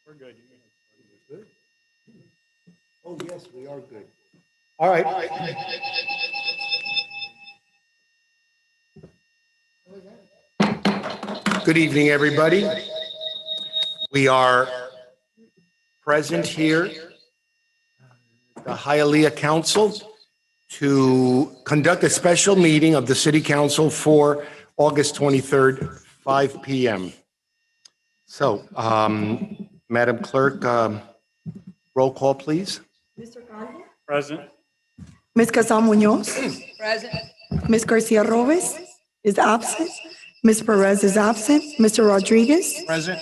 We're good. Good. Oh, yes, we are good. All right. Good evening, everybody. We are present here, the Hialeah Council, to conduct a special meeting of the City Council for August 23rd, 5 p.m. So, Madam Clerk, roll call, please. Mr. Calvo? Present. Ms. Casal Munoz? Present. Ms. Garcia Robles is absent. Ms. Perez is absent. Mr. Rodriguez? Present.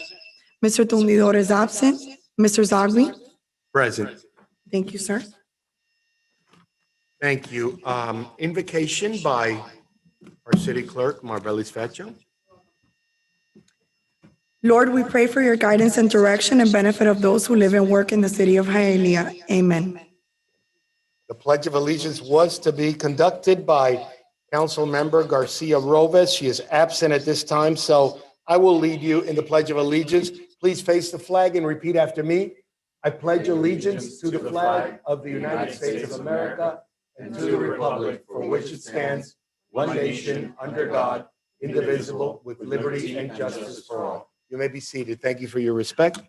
Mr. Tumidor is absent. Mr. Zagri? Present. Thank you, sir. Thank you. Invocation by our City Clerk, Marbelis Faccio. Lord, we pray for your guidance and direction and benefit of those who live and work in the city of Hialeah. Amen. The Pledge of Allegiance was to be conducted by Council Member Garcia Robles. She is absent at this time, so I will lead you in the Pledge of Allegiance. Please face the flag and repeat after me. I pledge allegiance to the flag of the United States of America and to the republic for which it stands, one nation, under God, indivisible, with liberty and justice for all. You may be seated. Thank you for your respect.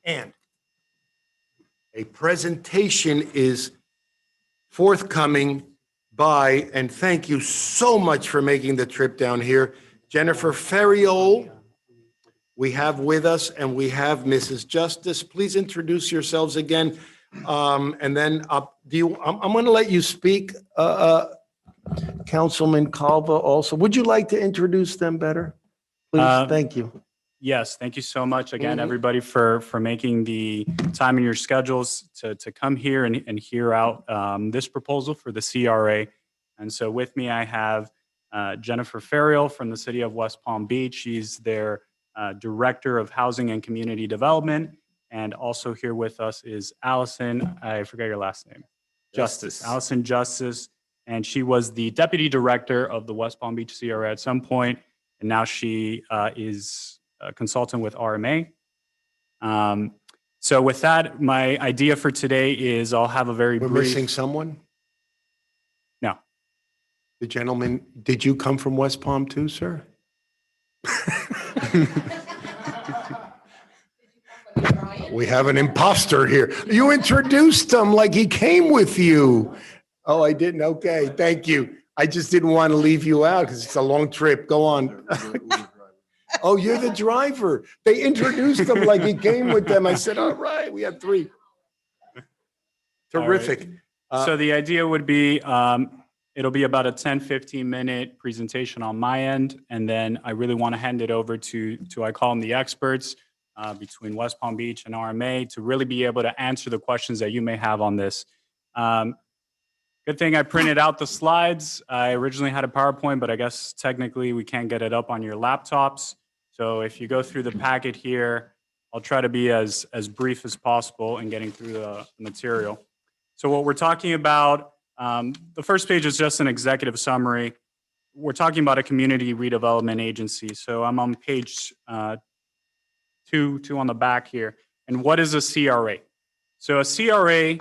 And a presentation is forthcoming by, and thank you so much for making the trip down here, Jennifer Ferriol. We have with us, and we have Mrs. Justice. Please introduce yourselves again. And then I'm going to let you speak, Councilman Calva also. Would you like to introduce them better? Please, thank you. Yes, thank you so much again, everybody, for making the time in your schedules to come here and hear out this proposal for the CRA. And so with me, I have Jennifer Ferriol from the city of West Palm Beach. She's their Director of Housing and Community Development. And also here with us is Allison, I forgot your last name. Justice. Allison Justice. And she was the Deputy Director of the West Palm Beach CRA at some point. And now she is a consultant with RMA. So with that, my idea for today is I'll have a very We're brief. missing someone? No. The gentleman, did you come from West Palm too, sir? We have an imposter here. You introduced him like he came with you. Oh, I didn't? Okay, thank you. I just didn't want to leave you out because it's a long trip. Go on. Oh, you're the driver. They introduced him like he came with them. I said, all right, we have three. Terrific. So the idea would be, it'll be about a 10, 15-minute presentation on my end. And then I really want to hand it over to I call them the experts between West Palm Beach and RMA to really be able to answer the questions that you may have on this. Good thing I printed out the slides. I originally had a PowerPoint, but I guess technically we can't get it up on your laptops. So if you go through the packet here, I'll try to be as brief as possible in getting through the material. So what we're talking about, the first page is just an executive summary. We're talking about a community redevelopment agency. So I'm on page two on the back here. And what is a CRA? So a CRA,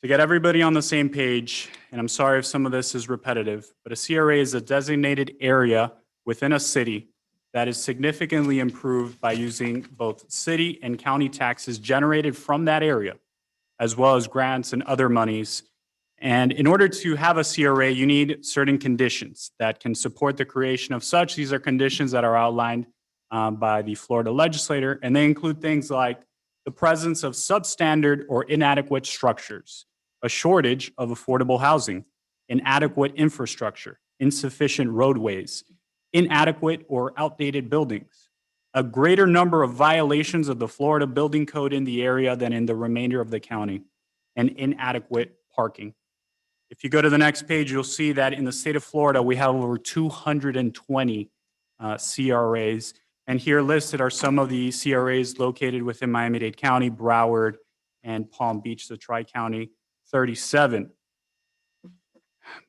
to get everybody on the same page, and I'm sorry if some of this is repetitive, but a CRA is a designated area within a city that is significantly improved by using both city and county taxes generated from that area, as well as grants and other monies. And in order to have a CRA, you need certain conditions that can support the creation of such. These are conditions that are outlined by the Florida legislator, and they include things like the presence of substandard or inadequate structures, a shortage of affordable housing, inadequate infrastructure, insufficient roadways, inadequate or outdated buildings, a greater number of violations of the Florida building code in the area than in the remainder of the county, and inadequate parking. If you go to the next page, you'll see that in the state of Florida, we have over 220 CRAs. And here listed are some of the CRAs located within Miami-Dade County, Broward, and Palm Beach, the Tri-County 37.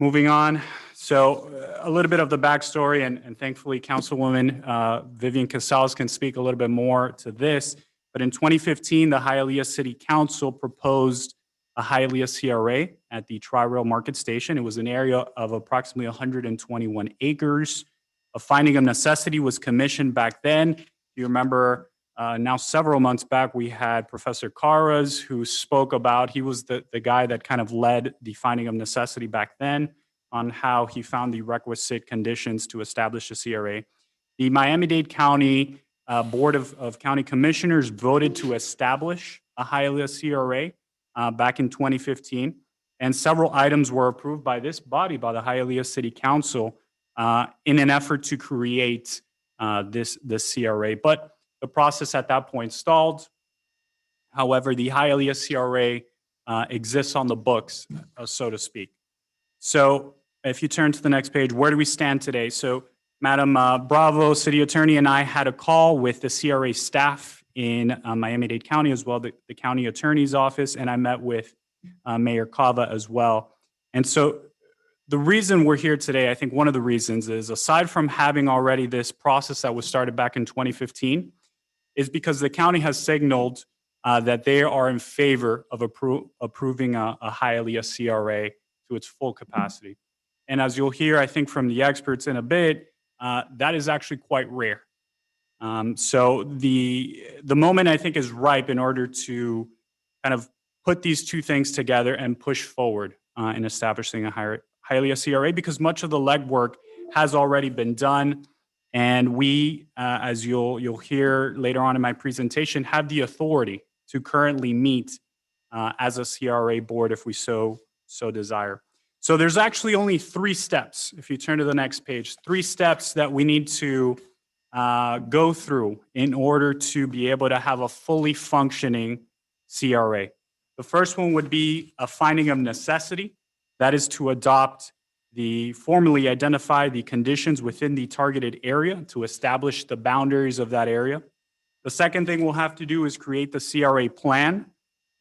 Moving on. So a little bit of the backstory, and thankfully Councilwoman Vivian Casals can speak a little bit more to this. But in 2015, the Hialeah City Council proposed a Hialeah CRA at the Tri-Rail Market Station. It was an area of approximately 121 acres. A finding of necessity was commissioned back then. You remember now several months back, we had Professor Caras who spoke about, he was the guy that kind of led the finding of necessity back then on how he found the requisite conditions to establish a CRA. The Miami-Dade County Board of County Commissioners voted to establish a Hialeah CRA back in 2015, and several items were approved by this body, by the Hialeah City Council, in an effort to create this CRA. But the process at that point stalled. However, the Hialeah CRA exists on the books, so to speak. So if you turn to the next page, where do we stand today? So Madam Bravo, City Attorney, and I had a call with the CRA staff in Miami-Dade County, as well, the County Attorney's Office, and I met with Mayor Cava as well. And so the reason we're here today, I think one of the reasons is, aside from having already this process that was started back in 2015, is because the county has signaled that they are in favor of approving a Hialeah CRA to its full capacity. And as you'll hear, I think from the experts in a bit, that is actually quite rare. So the moment, I think, is ripe in order to kind of put these two things together and push forward in establishing a Hialeah CRA, because much of the legwork has already been done. And we, as you'll hear later on in my presentation, have the authority to currently meet as a CRA board if we so desire. So there's actually only 3 steps, if you turn to the next page, 3 steps that we need to go through in order to be able to have a fully functioning CRA. The first one would be a finding of necessity. That is to formally identify the conditions within the targeted area to establish the boundaries of that area. The second thing we'll have to do is create the CRA plan.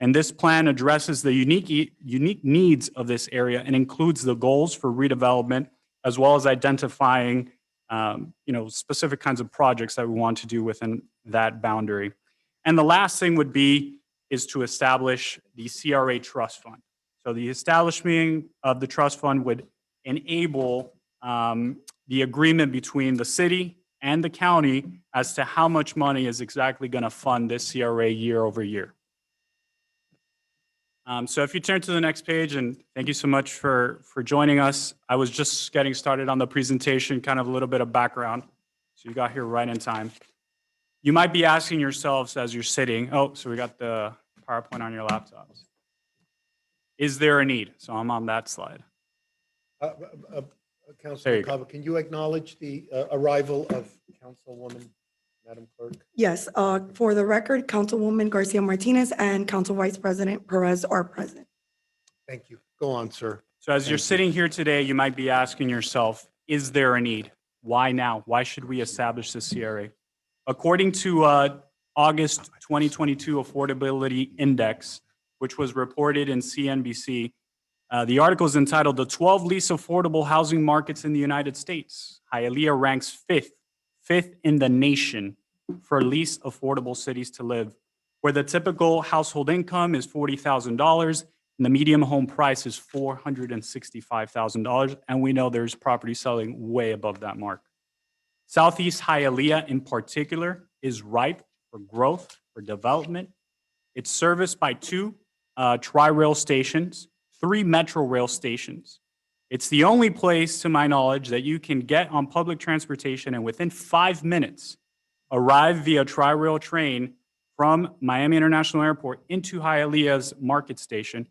And this plan addresses the unique needs of this area and includes the goals for redevelopment, as well as identifying specific kinds of projects that we want to do within that boundary. And the last thing is to establish the CRA trust fund. So the establishment of the trust fund would enable the agreement between the city and the county as to how much money is exactly going to fund this CRA year over year. So if you turn to the next page, and thank you so much for joining us. I was just getting started on the presentation, kind of a little bit of background. So you got here right in time. You might be asking yourselves as you're sitting, so we got the PowerPoint on your laptops. Is there a need? So I'm on that slide. Councilman Cava, can you acknowledge the arrival of Councilwoman, Madam Clerk? Yes, for the record, Councilwoman Garcia Martinez and Council Vice President Perez are present. Thank you. Go on, sir. So as you're sitting here today, you might be asking yourself, is there a need? Why now? Why should we establish the CRA? According to August 2022 Affordability Index, which was reported in CNBC, the article is entitled "The 12 Least Affordable Housing Markets in the United States." Hialeah ranks fifth in the nation for least affordable cities to live, where the typical household income is $40,000 and the median home price is $465,000. And we know there's property selling way above that mark. Southeast Hialeah in particular is ripe for growth, for development. It's serviced by 2 Tri-Rail stations, 3 Metro Rail stations. It's the only place, to my knowledge, that you can get on public transportation and within 5 minutes arrive via Tri-Rail train from Miami International Airport into Hialeah's market station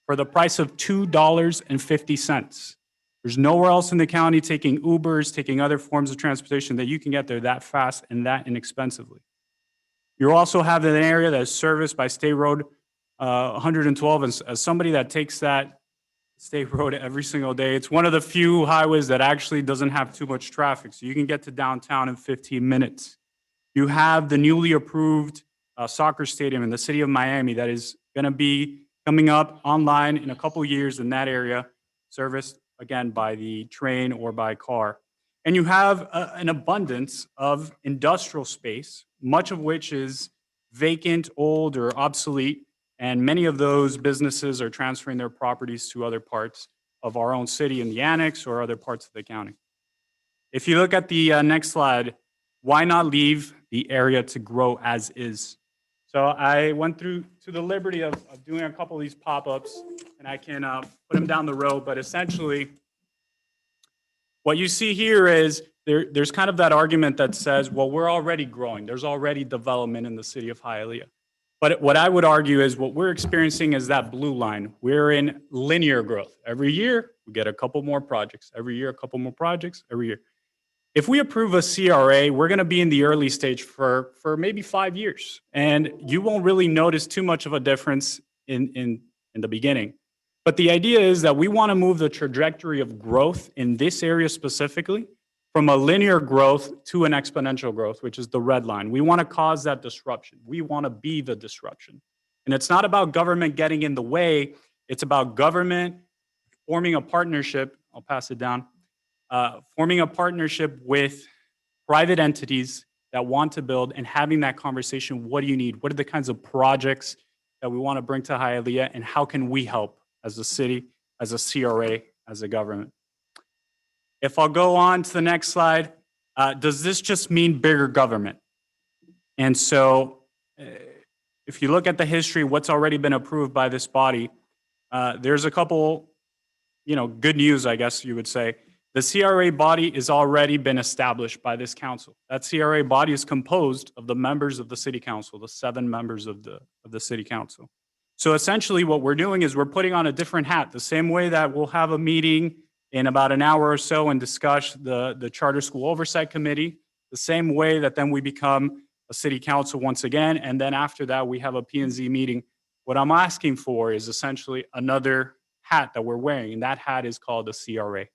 for the price of $2.50. There's nowhere else in the county taking Ubers, taking other forms of transportation that you can get there that fast and that inexpensively. You also have an area that is serviced by State Road 112. And as somebody that takes that State Road every single day, it's one of the few highways that actually doesn't have too much traffic. So you can get to downtown in 15 minutes. You have the newly approved soccer stadium in the city of Miami that is going to be coming up online in a couple years in that area, serviced again by the train or by car. And you have an abundance of industrial space, much of which is vacant, old, or obsolete. And many of those businesses are transferring their properties to other parts of our own city in the annex or other parts of the county. If you look at the next slide, why not leave the area to grow as is? So I went through to the liberty of doing a couple of these pop-ups, and I can put them down the road, but essentially, what you see here is there's kind of that argument that says, well, we're already growing. There's already development in the city of Hialeah. But what I would argue is what we're experiencing is that blue line. We're in linear growth. Every year, we get a couple more projects. Every year, a couple more projects. Every year. If we approve a CRA, we're going to be in the early stage for maybe 5 years. And you won't really notice too much of a difference in the beginning. But the idea is that we want to move the trajectory of growth in this area specifically from a linear growth to an exponential growth, which is the red line. We want to cause that disruption. We want to be the disruption. And it's not about government getting in the way. It's about government forming a partnership. I'll pass it down. Forming a partnership with private entities that want to build and having that conversation. What do you need? What are the kinds of projects that we want to bring to Hialeah, and how can we help as a city, as a CRA, as a government? If I'll go on to the next slide, does this just mean bigger government? And so if you look at the history, what's already been approved by this body, there's a couple, good news, I guess you would say. The CRA body has already been established by this council. That CRA body is composed of the members of the city council, the 7 members of the city council. So essentially what we're doing is we're putting on a different hat, the same way that we'll have a meeting in about an hour or so and discuss the Charter School Oversight Committee, the same way that then we become a city council once again, and then after that we have a P&Z meeting. What I'm asking for is essentially another hat that we're wearing, and that hat is called the CRA.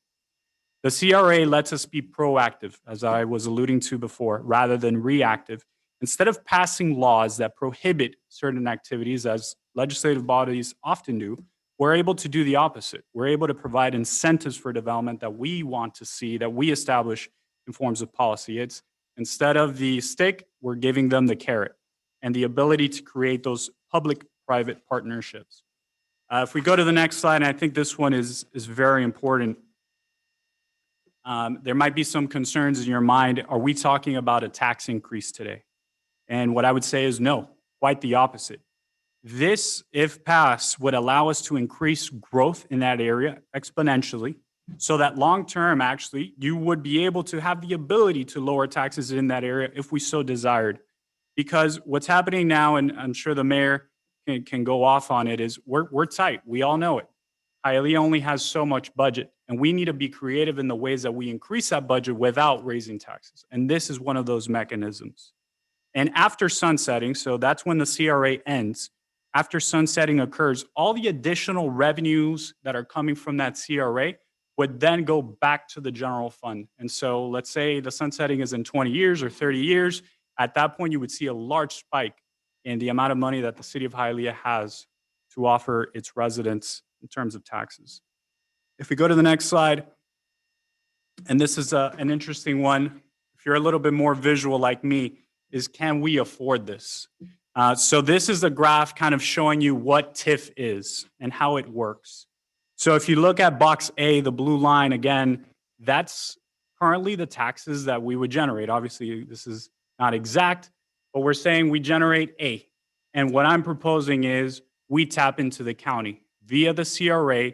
The CRA lets us be proactive, as I was alluding to before, rather than reactive. Instead of passing laws that prohibit certain activities, as legislative bodies often do, we're able to do the opposite. We're able to provide incentives for development that we want to see, that we establish in forms of policy. It's instead of the stick, we're giving them the carrot and the ability to create those public-private partnerships. If we go to the next slide, and I think this one is very important. There might be some concerns in your mind. Are we talking about a tax increase today? And what I would say is no, quite the opposite. This, if passed, would allow us to increase growth in that area exponentially, so that long term, actually, you would be able to have the ability to lower taxes in that area if we so desired. Because what's happening now, and I'm sure the mayor can go off on it, is we're tight. We all know it. Hialeah only has so much budget, and we need to be creative in the ways that we increase that budget without raising taxes. And this is one of those mechanisms. And after sunsetting, so that's when the CRA ends, after sunsetting occurs, all the additional revenues that are coming from that CRA would then go back to the general fund. And so let's say the sunsetting is in 20 years or 30 years. At that point, you would see a large spike in the amount of money that the city of Hialeah has to offer its residents in terms of taxes. If we go to the next slide, and this is an interesting one, if you're a little bit more visual like me, is can we afford this? So this is a graph kind of showing you what TIF is and how it works. So if you look at box A, the blue line, again, that's currently the taxes that we would generate. Obviously, this is not exact, but we're saying we generate A. And what I'm proposing is we tap into the county via the CRA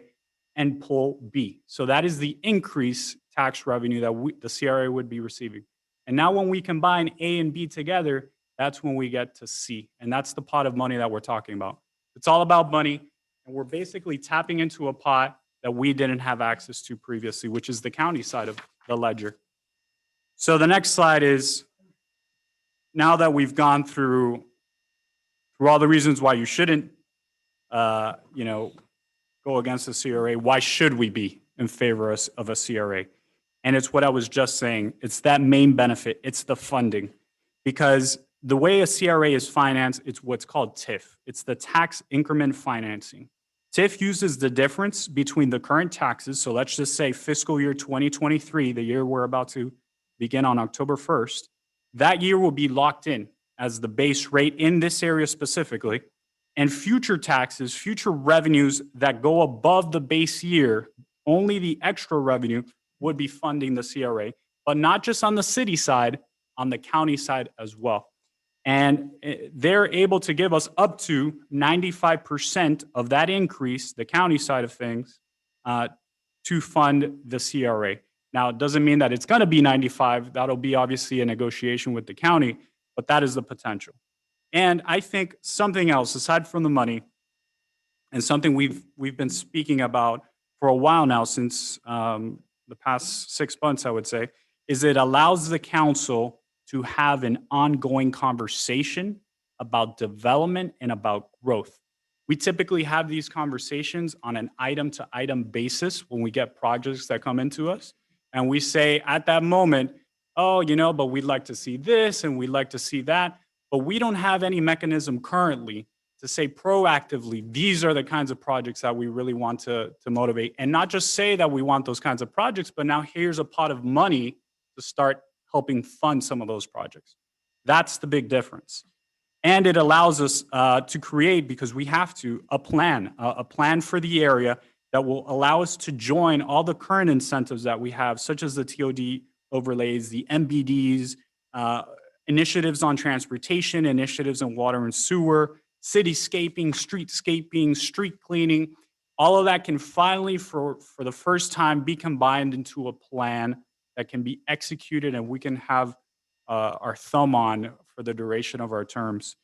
and pull B. So that is the increased tax revenue that the CRA would be receiving. And now when we combine A and B together, that's when we get to C. And that's the pot of money that we're talking about. It's all about money. And we're basically tapping into a pot that we didn't have access to previously, which is the county side of the ledger. So the next slide is, now that we've gone through all the reasons why you shouldn't, go against the CRA, why should we be in favor of a CRA? And it's what I was just saying. It's that main benefit. It's the funding. Because the way a CRA is financed, it's what's called TIF. It's the tax increment financing. TIF uses the difference between the current taxes. So let's just say fiscal year 2023, the year we're about to begin on October 1st, that year will be locked in as the base rate in this area specifically, and future taxes, future revenues that go above the base year, only the extra revenue would be funding the CRA, but not just on the city side, on the county side as well. And they're able to give us up to 95% of that increase, the county side of things, to fund the CRA. Now, it doesn't mean that it's going to be 95. That'll be obviously a negotiation with the county, but that is the potential. And I think something else, aside from the money, and something we've been speaking about for a while now, since the past 6 months, I would say, is it allows the council to have an ongoing conversation about development and about growth. We typically have these conversations on an item-to-item basis when we get projects that come into us. And we say at that moment, oh, but we'd like to see this and we'd like to see that. But we don't have any mechanism currently to say proactively, these are the kinds of projects that we really want to motivate. And not just say that we want those kinds of projects, but now here's a pot of money to start helping fund some of those projects. That's the big difference. And it allows us to create, because we have to, a plan for the area that will allow us to join all the current incentives that we have, such as the TOD overlays, the MBDs, initiatives on transportation, initiatives in water and sewer, cityscaping, streetscaping, street cleaning. All of that can finally, for the first time, be combined into a plan that can be executed and we can have our thumb on for the duration of our terms.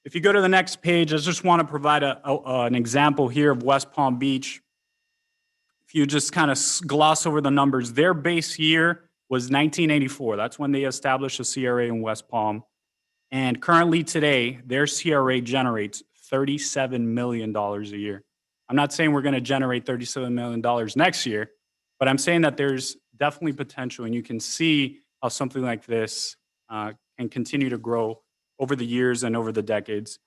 If you go to the next page, I just want to provide an example here of West Palm Beach. If you just kind of gloss over the numbers, their base year was 1984. That's when they established a CRA in West Palm. And currently today, their CRA generates $37 million a year. I'm not saying we're going to generate $37 million next year, but I'm saying that there's definitely potential, and you can see how something like this can continue to grow over the years and over the decades.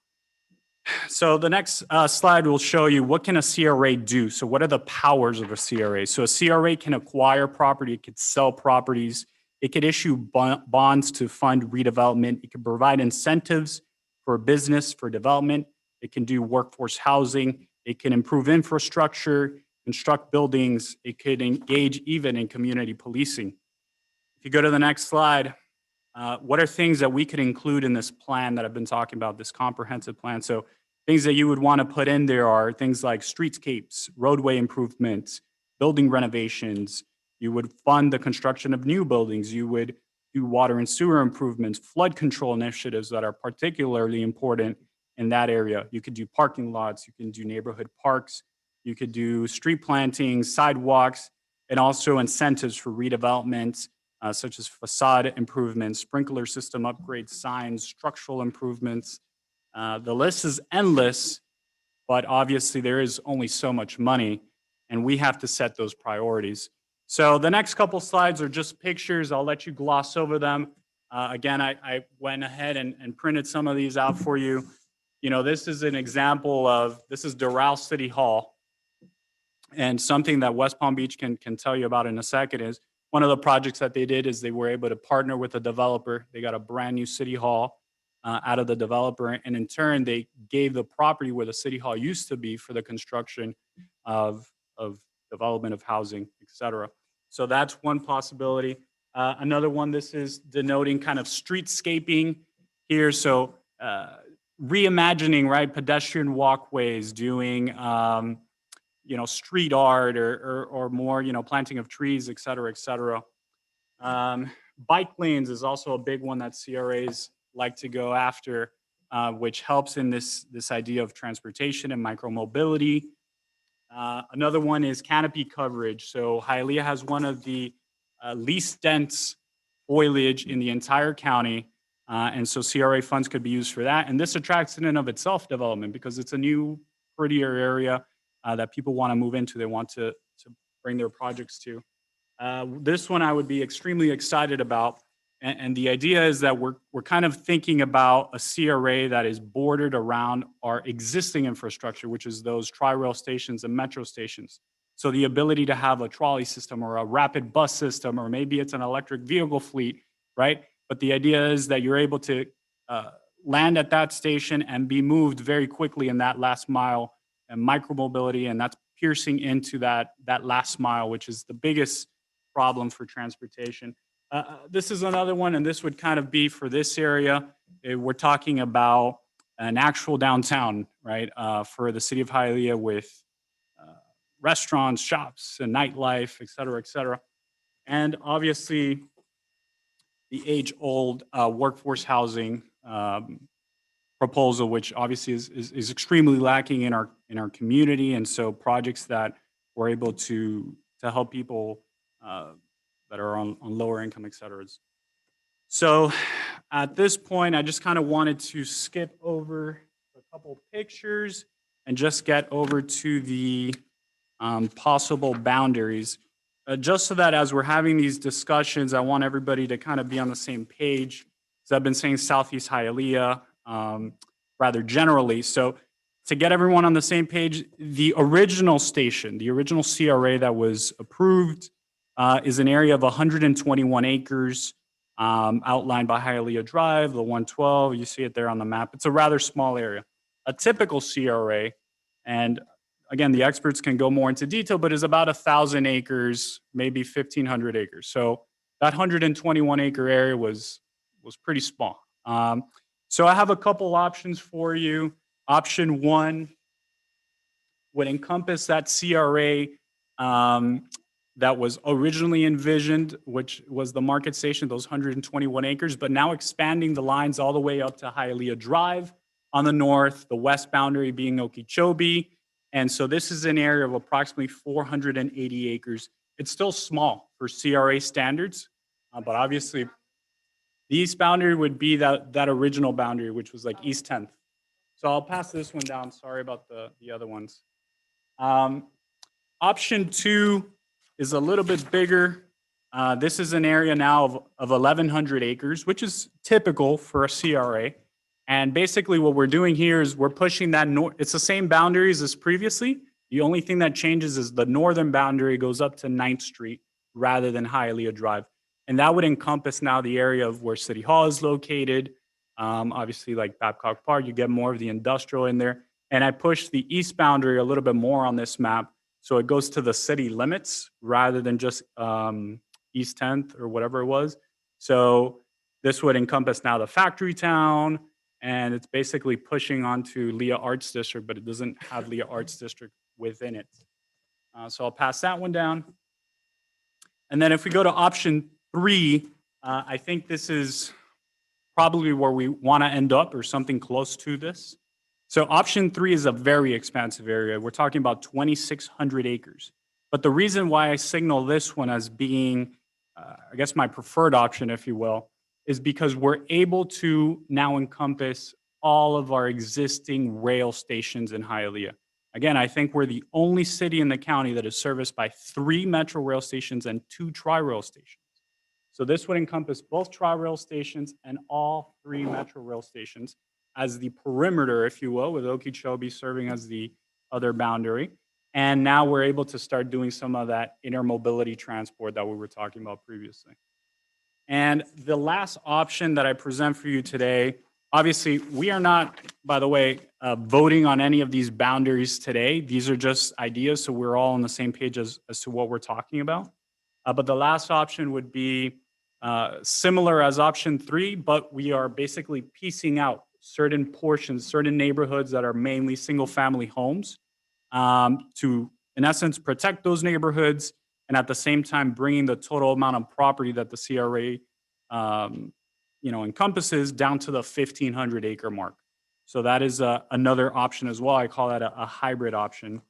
So the next slide will show you what can a CRA do. So what are the powers of a CRA? So a CRA can acquire property, it could sell properties, it could issue bonds to fund redevelopment, it can provide incentives for business, for development, it can do workforce housing, it can improve infrastructure, construct buildings, it could engage even in community policing. If you go to the next slide, what are things that we could include in this plan that I've been talking about, this comprehensive plan? So things that you would want to put in there are things like streetscapes, roadway improvements, building renovations. You would fund the construction of new buildings. You would do water and sewer improvements, flood control initiatives that are particularly important in that area. You could do parking lots. You can do neighborhood parks. You could do street plantings, sidewalks, and also incentives for redevelopment, such as facade improvements, sprinkler system upgrades, signs, structural improvements. The list is endless, but obviously there is only so much money, and we have to set those priorities. So the next couple slides are just pictures. I'll let you gloss over them. Again, I went ahead and printed some of these out for you. This is an example of, this is Doral City Hall. And something that West Palm Beach can tell you about in a second is one of the projects that they did is they were able to partner with a developer. They got a brand new city hall out of the developer. And in turn, they gave the property where the city hall used to be for the construction of development of housing, et cetera. So that's one possibility. Another one, this is denoting kind of streetscaping here. So reimagining, right, pedestrian walkways, doing street art or more, planting of trees, et cetera, et cetera. Bike lanes is also a big one that CRAs like to go after, which helps in this idea of transportation and micromobility. Another one is canopy coverage. So Hialeah has one of the least dense foliage in the entire county. And so CRA funds could be used for that. And this attracts in and of itself development because it's a new, prettier area that people want to move into. They want to bring their projects to. This one I would be extremely excited about. And the idea is that we're kind of thinking about a CRA that is bordered around our existing infrastructure, which is those tri-rail stations and metro stations. So the ability to have a trolley system or a rapid bus system, or maybe it's an electric vehicle fleet, right? But the idea is that you're able to land at that station and be moved very quickly in that last mile and micromobility, and that's piercing into that last mile, which is the biggest problem for transportation. This is another one, and this would kind of be for this area. We're talking about an actual downtown, right, for the city of Hialeah with restaurants, shops, and nightlife, et cetera, et cetera. And obviously, the age-old workforce housing proposal, which obviously is extremely lacking in our community, and so projects that we're able to help people that are on lower income, et cetera. So at this point, I just kind of wanted to skip over a couple pictures and just get over to the possible boundaries. Just so that as we're having these discussions, I want everybody to kind of be on the same page. So I've been saying Southeast Hialeah rather generally. So to get everyone on the same page, the original station, the original CRA that was approved is an area of 121 acres outlined by Hialeah Drive, the 112. You see it there on the map. It's a rather small area. A typical CRA, and again, the experts can go more into detail, but is about 1,000 acres, maybe 1,500 acres. So that 121 acre area was pretty small. So I have a couple options for you. Option one would encompass that CRA that was originally envisioned, which was the market station, those 121 acres, but now expanding the lines all the way up to Hialeah Drive on the north, the west boundary being Okeechobee. And so this is an area of approximately 480 acres. It's still small for CRA standards, but obviously the east boundary would be that original boundary, which was like East 10th. So I'll pass this one down. Sorry about the other ones. Option two is a little bit bigger. This is an area now of 1,100 acres, which is typical for a CRA. And basically what we're doing here is we're pushing that north. It's the same boundaries as previously. The only thing that changes is the northern boundary goes up to 9th Street rather than Hialeah Drive. And that would encompass now the area of where City Hall is located. Obviously, like Babcock Park, you get more of the industrial in there. And I pushed the east boundary a little bit more on this map. So it goes to the city limits rather than just East 10th or whatever it was. So this would encompass now the factory town, and it's basically pushing onto Leah Arts District, but it doesn't have Leah Arts District within it. So I'll pass that one down. And then if we go to option three, I think this is probably where we want to end up or something close to this. So option three is a very expansive area. We're talking about 2,600 acres. But the reason why I signal this one as being, I guess, my preferred option, if you will, is because we're able to now encompass all of our existing rail stations in Hialeah. Again, I think we're the only city in the county that is serviced by 3 metro rail stations and 2 tri-rail stations. So this would encompass both tri-rail stations and all 3 metro rail stations as the perimeter, if you will, with Okeechobee serving as the other boundary. And now we're able to start doing some of that intermobility transport that we were talking about previously. And the last option that I present for you today, obviously, we are not, by the way, voting on any of these boundaries today. These are just ideas, so we're all on the same page as to what we're talking about. But the last option would be similar as option three, but we are basically piecing out certain portions, certain neighborhoods that are mainly single-family homes to, in essence, protect those neighborhoods and at the same time bringing the total amount of property that the CRA encompasses down to the 1,500 acre mark. So that is another option as well. I call that a hybrid option.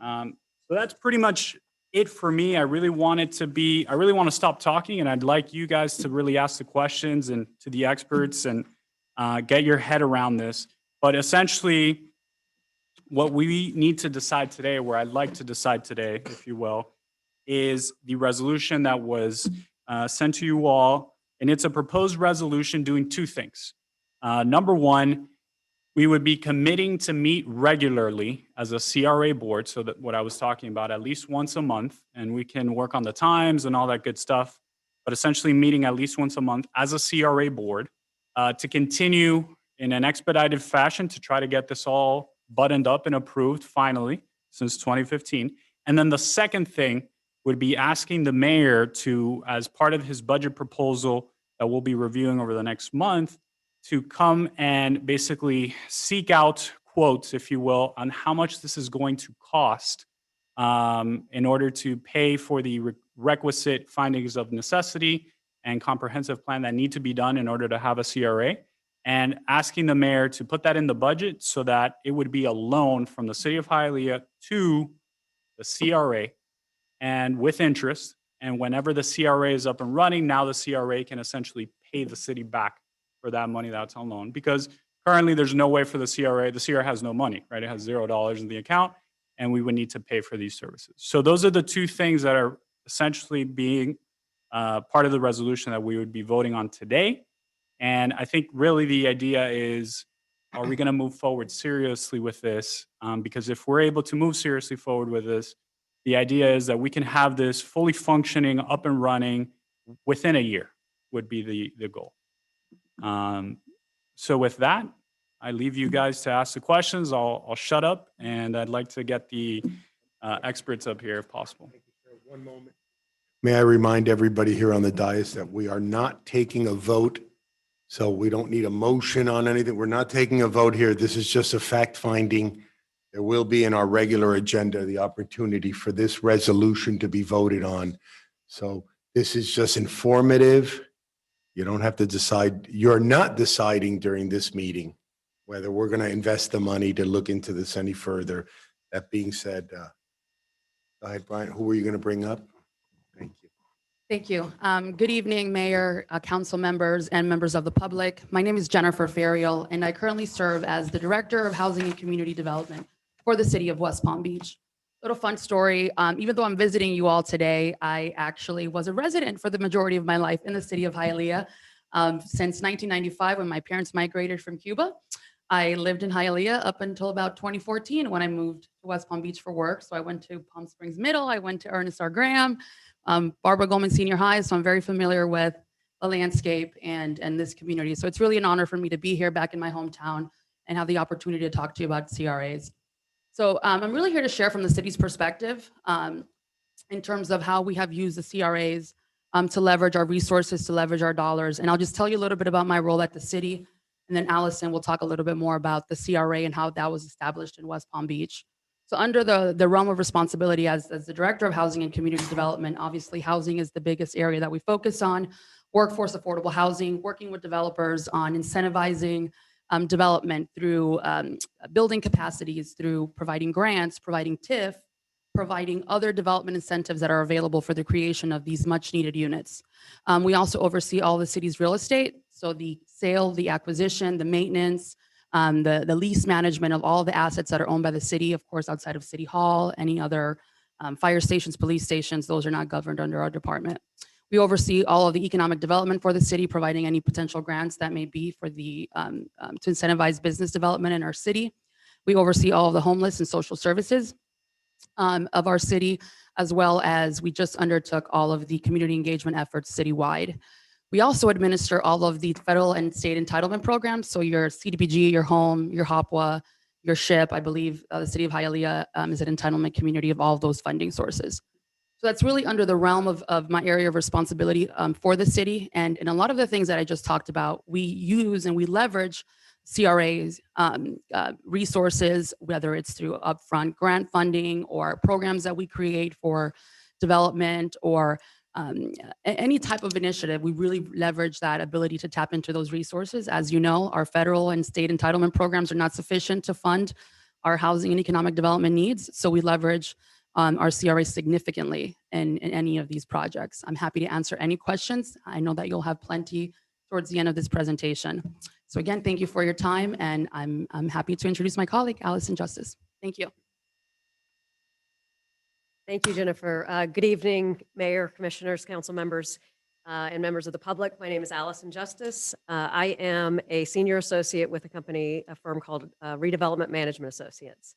So that's pretty much it for me. I really want to stop talking, and I'd like you guys to really ask the questions and to the experts and get your head around this. But essentially, what we need to decide today, where I'd like to decide today, if you will, is the resolution that was sent to you all. And it's a proposed resolution doing 2 things. Number one, we would be committing to meet regularly as a CRA board, so that what I was talking about, at least once a month, and we can work on the times and all that good stuff, but essentially meeting at least once a month as a CRA board to continue in an expedited fashion to try to get this all buttoned up and approved finally since 2015. And then the second thing would be asking the mayor to, as part of his budget proposal that we'll be reviewing over the next month, to come and basically seek out quotes, if you will, on how much this is going to cost in order to pay for the requisite findings of necessity and comprehensive plan that need to be done in order to have a CRA, and asking the mayor to put that in the budget so that it would be a loan from the city of Hialeah to the CRA and with interest. And whenever the CRA is up and running, now the CRA can essentially pay the city back for that money that's on loan, because currently there's no way for the CRA has no money, right? It has $0 in the account, and we would need to pay for these services. So those are the two things that are essentially being part of the resolution that we would be voting on today. And I think really the idea is, are we going to move forward seriously with this? Because if we're able to move seriously forward with this, the idea is that we can have this fully functioning, up and running within a year would be the goal. So with that, I leave you guys to ask the questions. I'll shut up, and I'd like to get the experts up here if possible. One moment. May I remind everybody here on the dais that we are not taking a vote, so we don't need a motion on anything. We're not taking a vote here. This is just a fact finding. There will be in our regular agenda the opportunity for this resolution to be voted on. So this is just informative. You don't have to decide. You're not deciding during this meeting whether we're going to invest the money to look into this any further. That being said, go ahead, Brian. Who were you going to bring up? Thank you. Thank you. Good evening, Mayor, council members, and members of the public. My name is Jennifer Ferriel, and I currently serve as the Director of Housing and Community Development for the city of West Palm Beach. Little fun story, even though I'm visiting you all today, I actually was a resident for the majority of my life in the city of Hialeah. Since 1995, when my parents migrated from Cuba, I lived in Hialeah up until about 2014 when I moved to West Palm Beach for work. So I went to Palm Springs Middle, I went to Ernest R. Graham, Barbara Goldman Senior High, so I'm very familiar with the landscape and this community. So it's really an honor for me to be here back in my hometown and have the opportunity to talk to you about CRAs. So I'm really here to share from the city's perspective in terms of how we have used the CRAs to leverage our resources, to leverage our dollars. And I'll just tell you a little bit about my role at the city, and then Allison will talk a little bit more about the CRA and how that was established in West Palm Beach. So under the realm of responsibility as the Director of Housing and Community Development, obviously housing is the biggest area that we focus on. Workforce affordable housing, working with developers on incentivizing development through building capacities, through providing grants, providing TIF, providing other development incentives that are available for the creation of these much needed units. We also oversee all the city's real estate. So the sale, the acquisition, the maintenance, the lease management of all the assets that are owned by the city, of course, outside of City Hall, any other fire stations, police stations, those are not governed under our department. We oversee all of the economic development for the city, providing any potential grants that may be for the to incentivize business development in our city. We oversee all of the homeless and social services of our city, as well as we just undertook all of the community engagement efforts citywide. We also administer all of the federal and state entitlement programs. So your CDBG, your home, your HOPWA, your SHIP, I believe the city of Hialeah is an entitlement community of all of those funding sources. So that's really under the realm of my area of responsibility for the city. And a lot of the things that I just talked about, we use and we leverage CRAs resources, whether it's through upfront grant funding or programs that we create for development or any type of initiative. We really leverage that ability to tap into those resources. As you know, our federal and state entitlement programs are not sufficient to fund our housing and economic development needs. So we leverage our CRA significantly in any of these projects. I'm happy to answer any questions. I know that you'll have plenty towards the end of this presentation. So again, thank you for your time, and I'm happy to introduce my colleague, Allison Justice. Thank you. Thank you, Jennifer. Good evening, Mayor, Commissioners, Council members, and members of the public. My name is Allison Justice. I am a senior associate with a firm called Redevelopment Management Associates,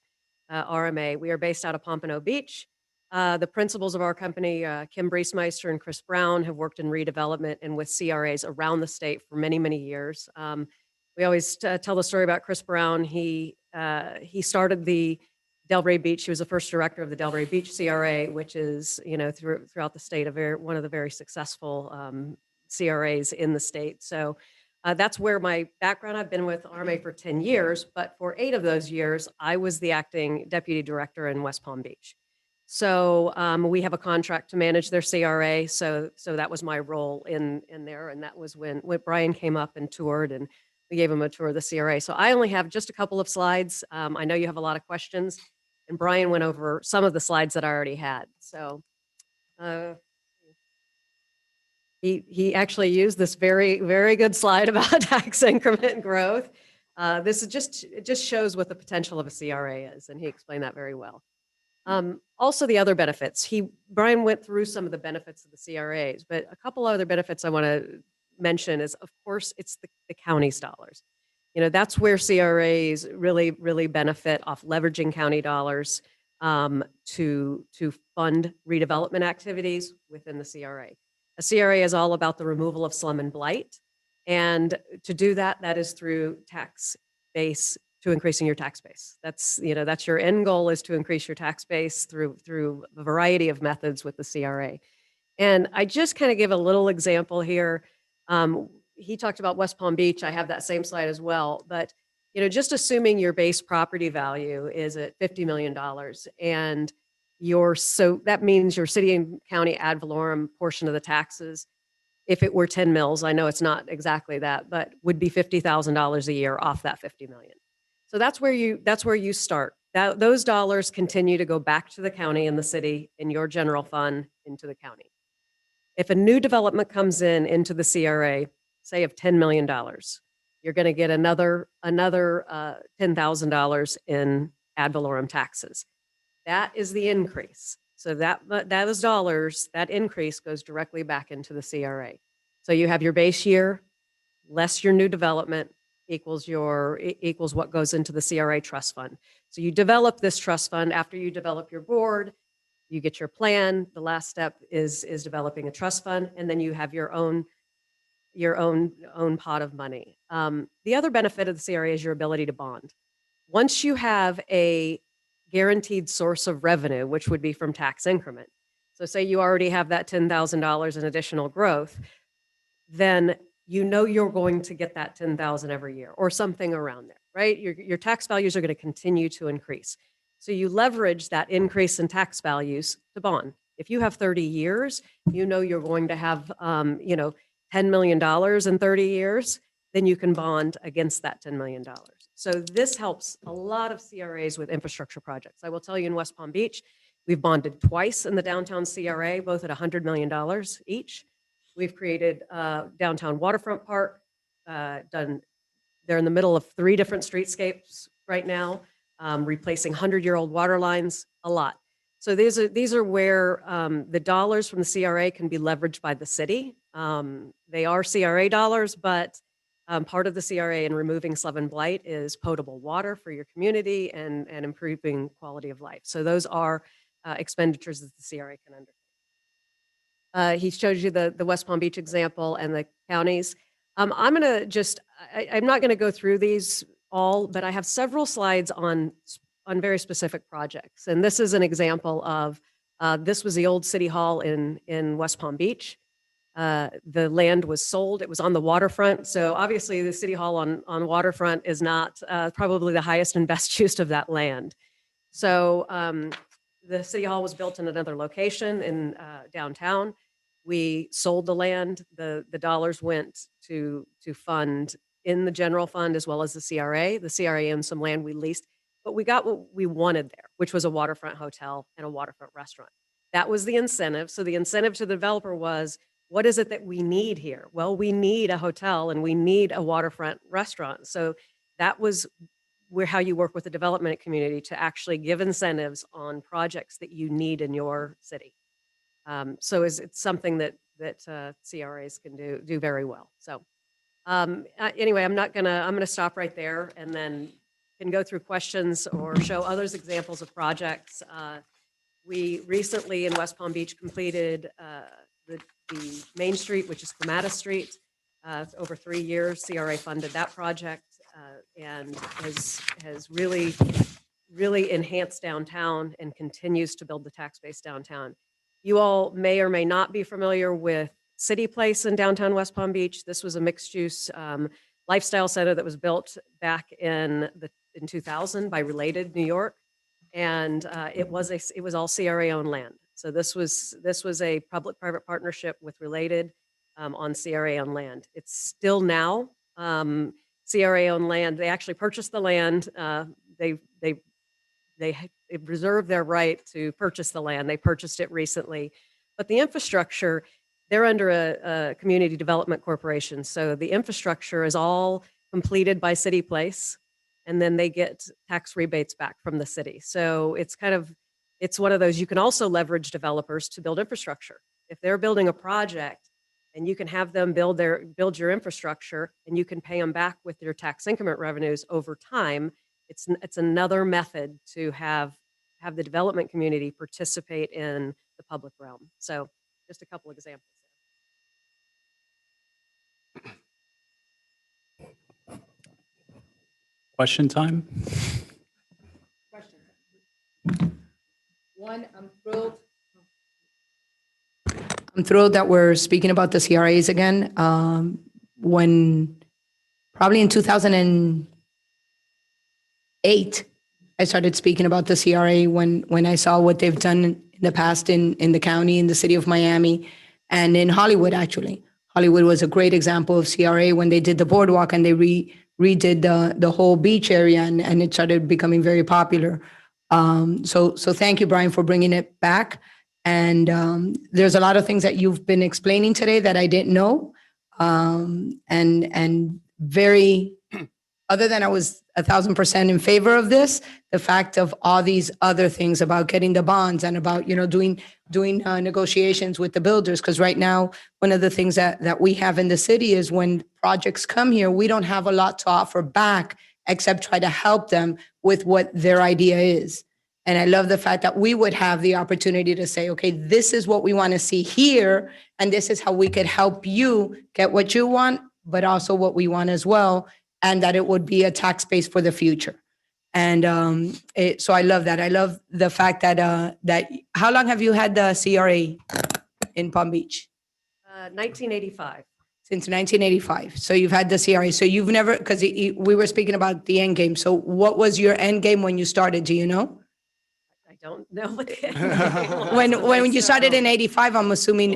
RMA. We are based out of Pompano Beach. The principals of our company, Kim Briesmeister and Chris Brown, have worked in redevelopment and with CRAs around the state for many, many years. We always tell the story about Chris Brown. He started the Delray Beach. He was the first director of the Delray Beach CRA, which is, throughout the state, one of the very successful CRAs in the state. So that's where my background. I've been with RMA for 10 years, but for 8 of those years, I was the acting deputy director in West Palm Beach. So we have a contract to manage their CRA. So that was my role in there. And that was when Brian came up and toured, and we gave him a tour of the CRA. So I only have just a couple of slides. I know you have a lot of questions, and Brian went over some of the slides that I already had. So he actually used this very, very good slide about tax increment growth. This is it just shows what the potential of a CRA is, and he explained that very well. Also, the other benefits. Brian went through some of the benefits of the CRAs, but a couple other benefits I want to mention is, of course, it's the county's dollars. That's where CRAs really, really benefit off leveraging county dollars to fund redevelopment activities within the CRA. A CRA is all about the removal of slum and blight, and to do that is through tax base, to increasing your tax base. That's your end goal, is to increase your tax base through a variety of methods with the CRA. And I just kind of give a little example here. He talked about West Palm Beach. I have that same slide as well. But just assuming your base property value is at $50 million, and that means your city and county ad valorem portion of the taxes, if it were 10 mills, I know it's not exactly that, but would be $50,000 a year off that 50 million. So that's where you start. Those dollars continue to go back to the county and the city in your general fund into the county. If a new development comes into the CRA, say of $10 million, you're going to get another $10,000 in ad valorem taxes. That is the increase. So those dollars, that increase goes directly back into the CRA. So you have your base year, less your new development, equals what goes into the CRA trust fund. So you develop this trust fund. After you develop your board, you get your plan. The last step is developing a trust fund, and then you have your own pot of money. The other benefit of the CRA is your ability to bond. Once you have a guaranteed source of revenue, which would be from tax increment. So say you already have that $10,000 in additional growth, then you're going to get that $10,000 every year or something around there, right? Your tax values are going to continue to increase. So you leverage that increase in tax values to bond. If you have 30 years, you're going to have $10 million in 30 years, then you can bond against that $10 million. So this helps a lot of CRAs with infrastructure projects. I will tell you, in West Palm Beach, we've bonded twice in the downtown CRA, both at $100 million each. We've created downtown waterfront park. They're in the middle of 3 different streetscapes right now, replacing 100-year-old water lines, a lot. So these are where the dollars from the CRA can be leveraged by the city. They are CRA dollars, but part of the CRA in removing slum and blight is potable water for your community and improving quality of life. So those are expenditures that the CRA can undertake. He showed you the West Palm Beach example and the counties. I'm not going to go through these all, but I have several slides on very specific projects. And this is an example of, this was the old city hall in West Palm Beach. The land was sold. It was on the waterfront. So obviously the city hall on waterfront is not probably the highest and best use of that land. So the city hall was built in another location in downtown. We sold the land. The dollars went to fund in the general fund as well as the CRA. The CRA owned some land we leased, but we got what we wanted there, which was a waterfront hotel and a waterfront restaurant. That was the incentive. So the incentive to the developer was, what is it that we need here? Well, we need a hotel and we need a waterfront restaurant. So that was how you work with the development community to actually give incentives on projects that you need in your city. So it's something that CRAs can do very well. So anyway, I'm gonna stop right there and then can go through questions or show others examples of projects We recently in West Palm Beach completed the Main Street, which is Clematis Street. Over 3 years, CRA funded that project and has really enhanced downtown and continues to build the tax base downtown. You all may or may not be familiar with City Place in downtown West Palm Beach. This was a mixed-use lifestyle center that was built back in 2000 by Related New York, and it was all CRA-owned land. So this was a public-private partnership with Related on CRA-owned land. It's still now CRA-owned land. They actually purchased the land. They reserved their right to purchase the land. They purchased it recently, but the infrastructure, they're under a community development corporation. So the infrastructure is all completed by City Place, and then they get tax rebates back from the city. So it's one of those, you can also leverage developers to build infrastructure. If they're building a project and you can have them build your infrastructure and you can pay them back with your tax increment revenues over time, it's another method to have the development community participate in the public realm. So just a couple examples. Question time? One, I'm thrilled that we're speaking about the CRAs again. When probably in 2008, I started speaking about the CRA when I saw what they've done in the past in the county, in the city of Miami, and in Hollywood, actually. Hollywood was a great example of CRA when they did the boardwalk and they redid the whole beach area, and it started becoming very popular. So thank you, Brian, for bringing it back. And there's a lot of things that you've been explaining today that I didn't know. And very, other than I was 1,000% in favor of this, the fact of all these other things about getting the bonds and about, doing negotiations with the builders. Because right now, one of the things that we have in the city is when projects come here, we don't have a lot to offer back except try to help them with what their idea is. And I love the fact that we would have the opportunity to say, okay, this is what we want to see here, and this is how we could help you get what you want, but also what we want as well, and that it would be a tax base for the future. And so I love that. I love the fact that how long have you had the CRA in Palm Beach? 1985. Since 1985. So you've had the CRA. So you've never, because we were speaking about the end game. So what was your end game when you started? Do you know? I don't know what the end game was. When you started in 85, I'm assuming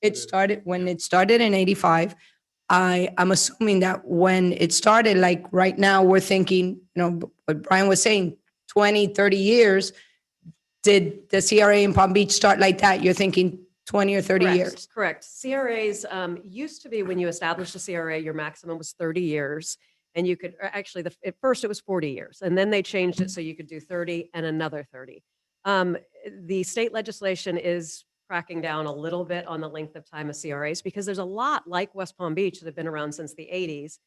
It started. when it started in 85. I'm assuming that when it started, like right now, we're thinking, what Brian was saying, 20, 30 years. Did the CRA in Palm Beach start like that? You're thinking 20 or 30 years. Correct. CRAs used to be, when you established a CRA, your maximum was 30 years. And you could actually, at first it was 40 years. And then they changed it so you could do 30 and another 30. The state legislation is cracking down a little bit on the length of time of CRAs because there's a lot like West Palm Beach that have been around since the 80s.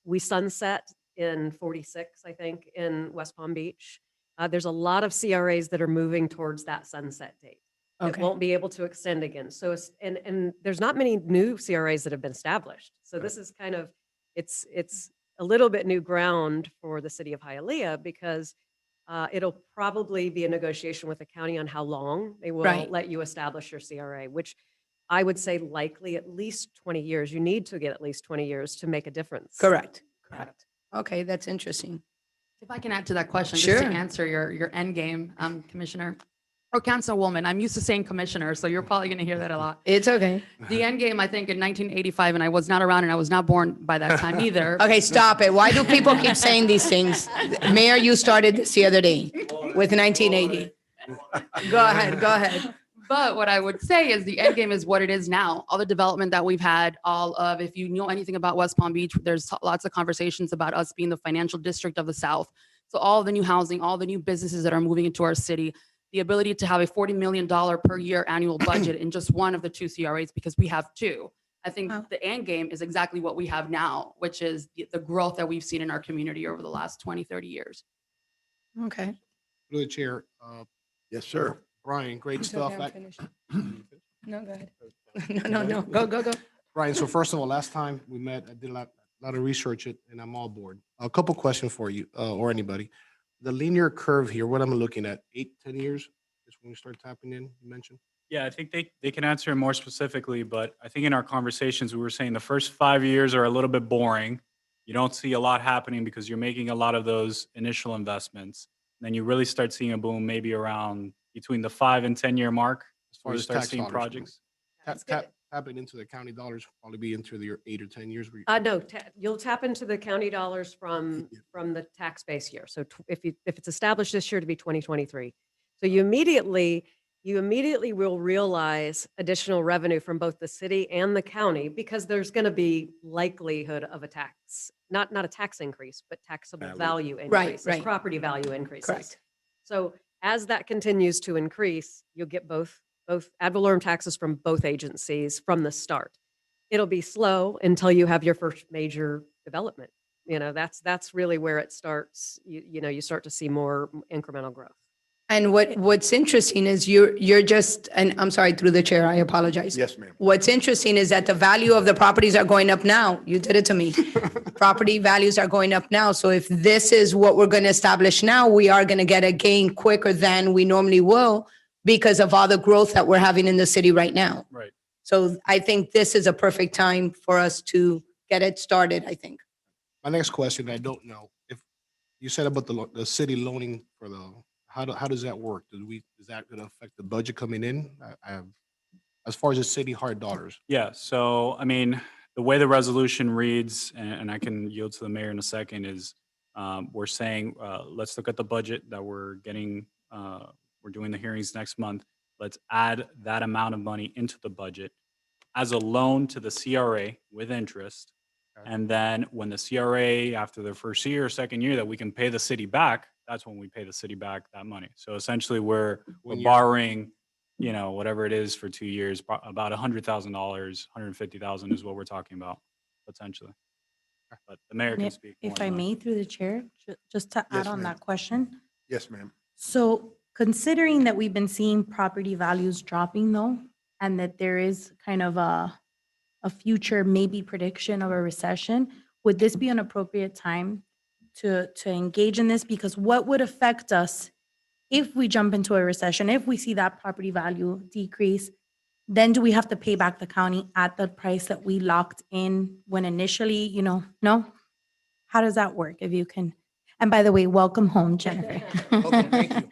We sunset in 46, I think, in West Palm Beach. There's a lot of CRAs that are moving towards that sunset date. It won't be able to extend again. So, and there's not many new CRAs that have been established. So this is kind of, it's a little bit new ground for the city of Hialeah because it'll probably be a negotiation with the county on how long they will let you establish your CRA, which I would say likely at least 20 years. You need to get at least 20 years to make a difference. Correct. Okay, that's interesting. If I can add to that question, Sure. just to answer your end game, Commissioner or Councilwoman, I'm used to saying commissioner, so you're probably going to hear that a lot. It's okay. The end game, I think, in 1985, and I was not around and I was not born by that time either. Okay, stop it. Why do people keep saying these things? Mayor, you started this the other day with 1980. Go ahead. But what I would say is the end game is what it is now. All the development that we've had, if you know anything about West Palm Beach, there's lots of conversations about us being the financial district of the South. So all the new housing, all the new businesses that are moving into our city, the ability to have a $40 million per year annual budget in just one of the two CRAs, because we have two. I think the end game is exactly what we have now, which is the growth that we've seen in our community over the last 20, 30 years. Okay. Through the chair, Yes, sir. Brian, great It's stuff. okay, I'm finished. No, go ahead. No, go. Brian, so first of all, last time we met, I did a lot of research it, and I'm all board. A couple questions for you, or anybody. The linear curve here, what I'm looking at, 8, 10 years is when we start tapping in, you mentioned? Yeah, I think they can answer it more specifically, but I think in our conversations, we were saying the first 5 years are a little bit boring. You don't see a lot happening because you're making a lot of those initial investments. Then you really start seeing a boom maybe around between the 5 and 10 year mark As far where you as start tax seeing dollars. projects. Tapping into the county dollars, probably be into your 8 or 10 years. where you- No, you'll tap into the county dollars from the tax base year. So if it's established this year to be 2023. So you immediately will realize additional revenue from both the city and the county because there's going to be likelihood of a tax, not a tax increase, but taxable value increase, right. property value increases. Correct. So as that continues to increase, you'll get both ad valorem taxes from both agencies from the start. It'll be slow until you have your first major development. That's really where it starts. You start to see more incremental growth. And what's interesting is you're just, and I'm sorry, through the chair, I apologize. Yes, ma'am. What's interesting is that the value of the properties are going up now. You did it to me. Property values are going up now. So if this is what we're going to establish now, we are going to get a gain quicker than we normally will because of all the growth that we're having in the city right now. Right. So I think this is a perfect time for us to get it started, I think. My next question, I don't know, if you said about the city loaning for how does that work? Is that going to affect the budget coming in? As far as the city hard dollars? Yeah, so I mean, the way the resolution reads, and I can yield to the mayor in a second, is we're saying, let's look at the budget that we're getting, we're doing the hearings next month. Let's add that amount of money into the budget as a loan to the CRA with interest. Okay. And then when the CRA, after their first year or second year, that we can pay the city back, that's when we pay the city back that money. So essentially, we're When you're- borrowing, whatever it is for 2 years, about $100,000, 150,000 is what we're talking about potentially. But the mayor can speak. more If on I that. may, through the chair, just to Yes, add on ma'am. that question. Yes, ma'am. So considering that we've been seeing property values dropping though, and that there is kind of a future maybe prediction of a recession, would this be an appropriate time to engage in this? Because what would affect us if we jump into a recession, if we see that property value decrease, then do we have to pay back the county at the price that we locked in when initially, no? How does that work? If you can, and by the way, welcome home, Jennifer. Okay, thank you.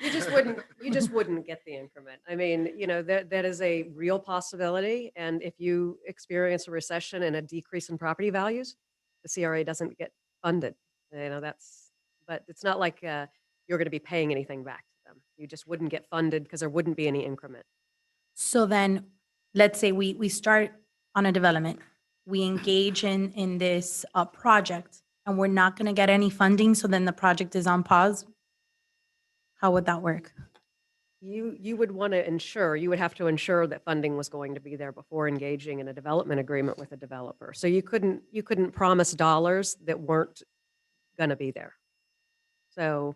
You just wouldn't get the increment. I mean, that is a real possibility. And if you experience a recession and a decrease in property values, the CRA doesn't get funded. But it's not like you're going to be paying anything back to them. You just wouldn't get funded because there wouldn't be any increment. So then, let's say we start on a development, we engage in this project, and we're not going to get any funding, so then the project is on pause. How would that work? You would want to ensure, you would have to ensure that funding was going to be there before engaging in a development agreement with a developer. So you couldn't promise dollars that weren't going to be there. So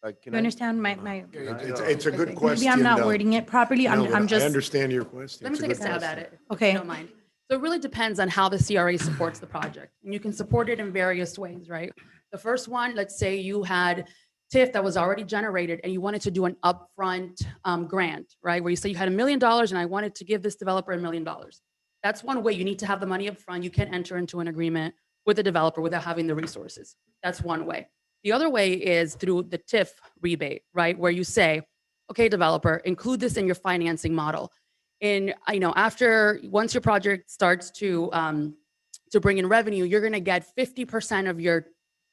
You understand my, It's a good question. maybe I'm not though. wording it properly. No, I'm I just, understand your question. Let me It's a take a good stab question. at it. Okay. If you don't mind. So it really depends on how the CRA supports the project. And you can support it in various ways, right? The first one, let's say you had TIF that was already generated and you wanted to do an upfront grant, right? Where you say you had $1 million and I wanted to give this developer $1 million. That's one way. You need to have the money up front. You can't enter into an agreement with the developer without having the resources. That's one way. The other way is through the TIF rebate, right? Where you say, okay, developer, include this in your financing model. And once your project starts to bring in revenue, you're going to get 50% of your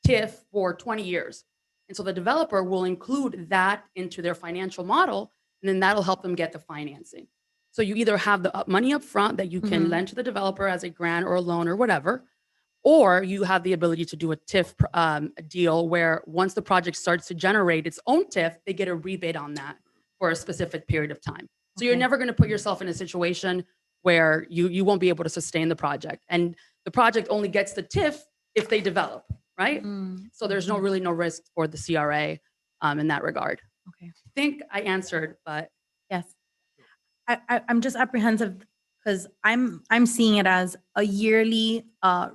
TIF for 20 years. And so the developer will include that into their financial model, and then that'll help them get the financing. So you either have the money up front that you can lend to the developer as a grant or a loan or whatever, or you have the ability to do a TIF deal where once the project starts to generate its own TIF, they get a rebate on that for a specific period of time. So you're Okay. never going to put yourself in a situation where you won't be able to sustain the project. And the project only gets the TIF if they develop, right? So there's no risk for the CRA. in that regard. Okay. I think I answered, but Yes. I'm just apprehensive because I'm seeing it as a yearly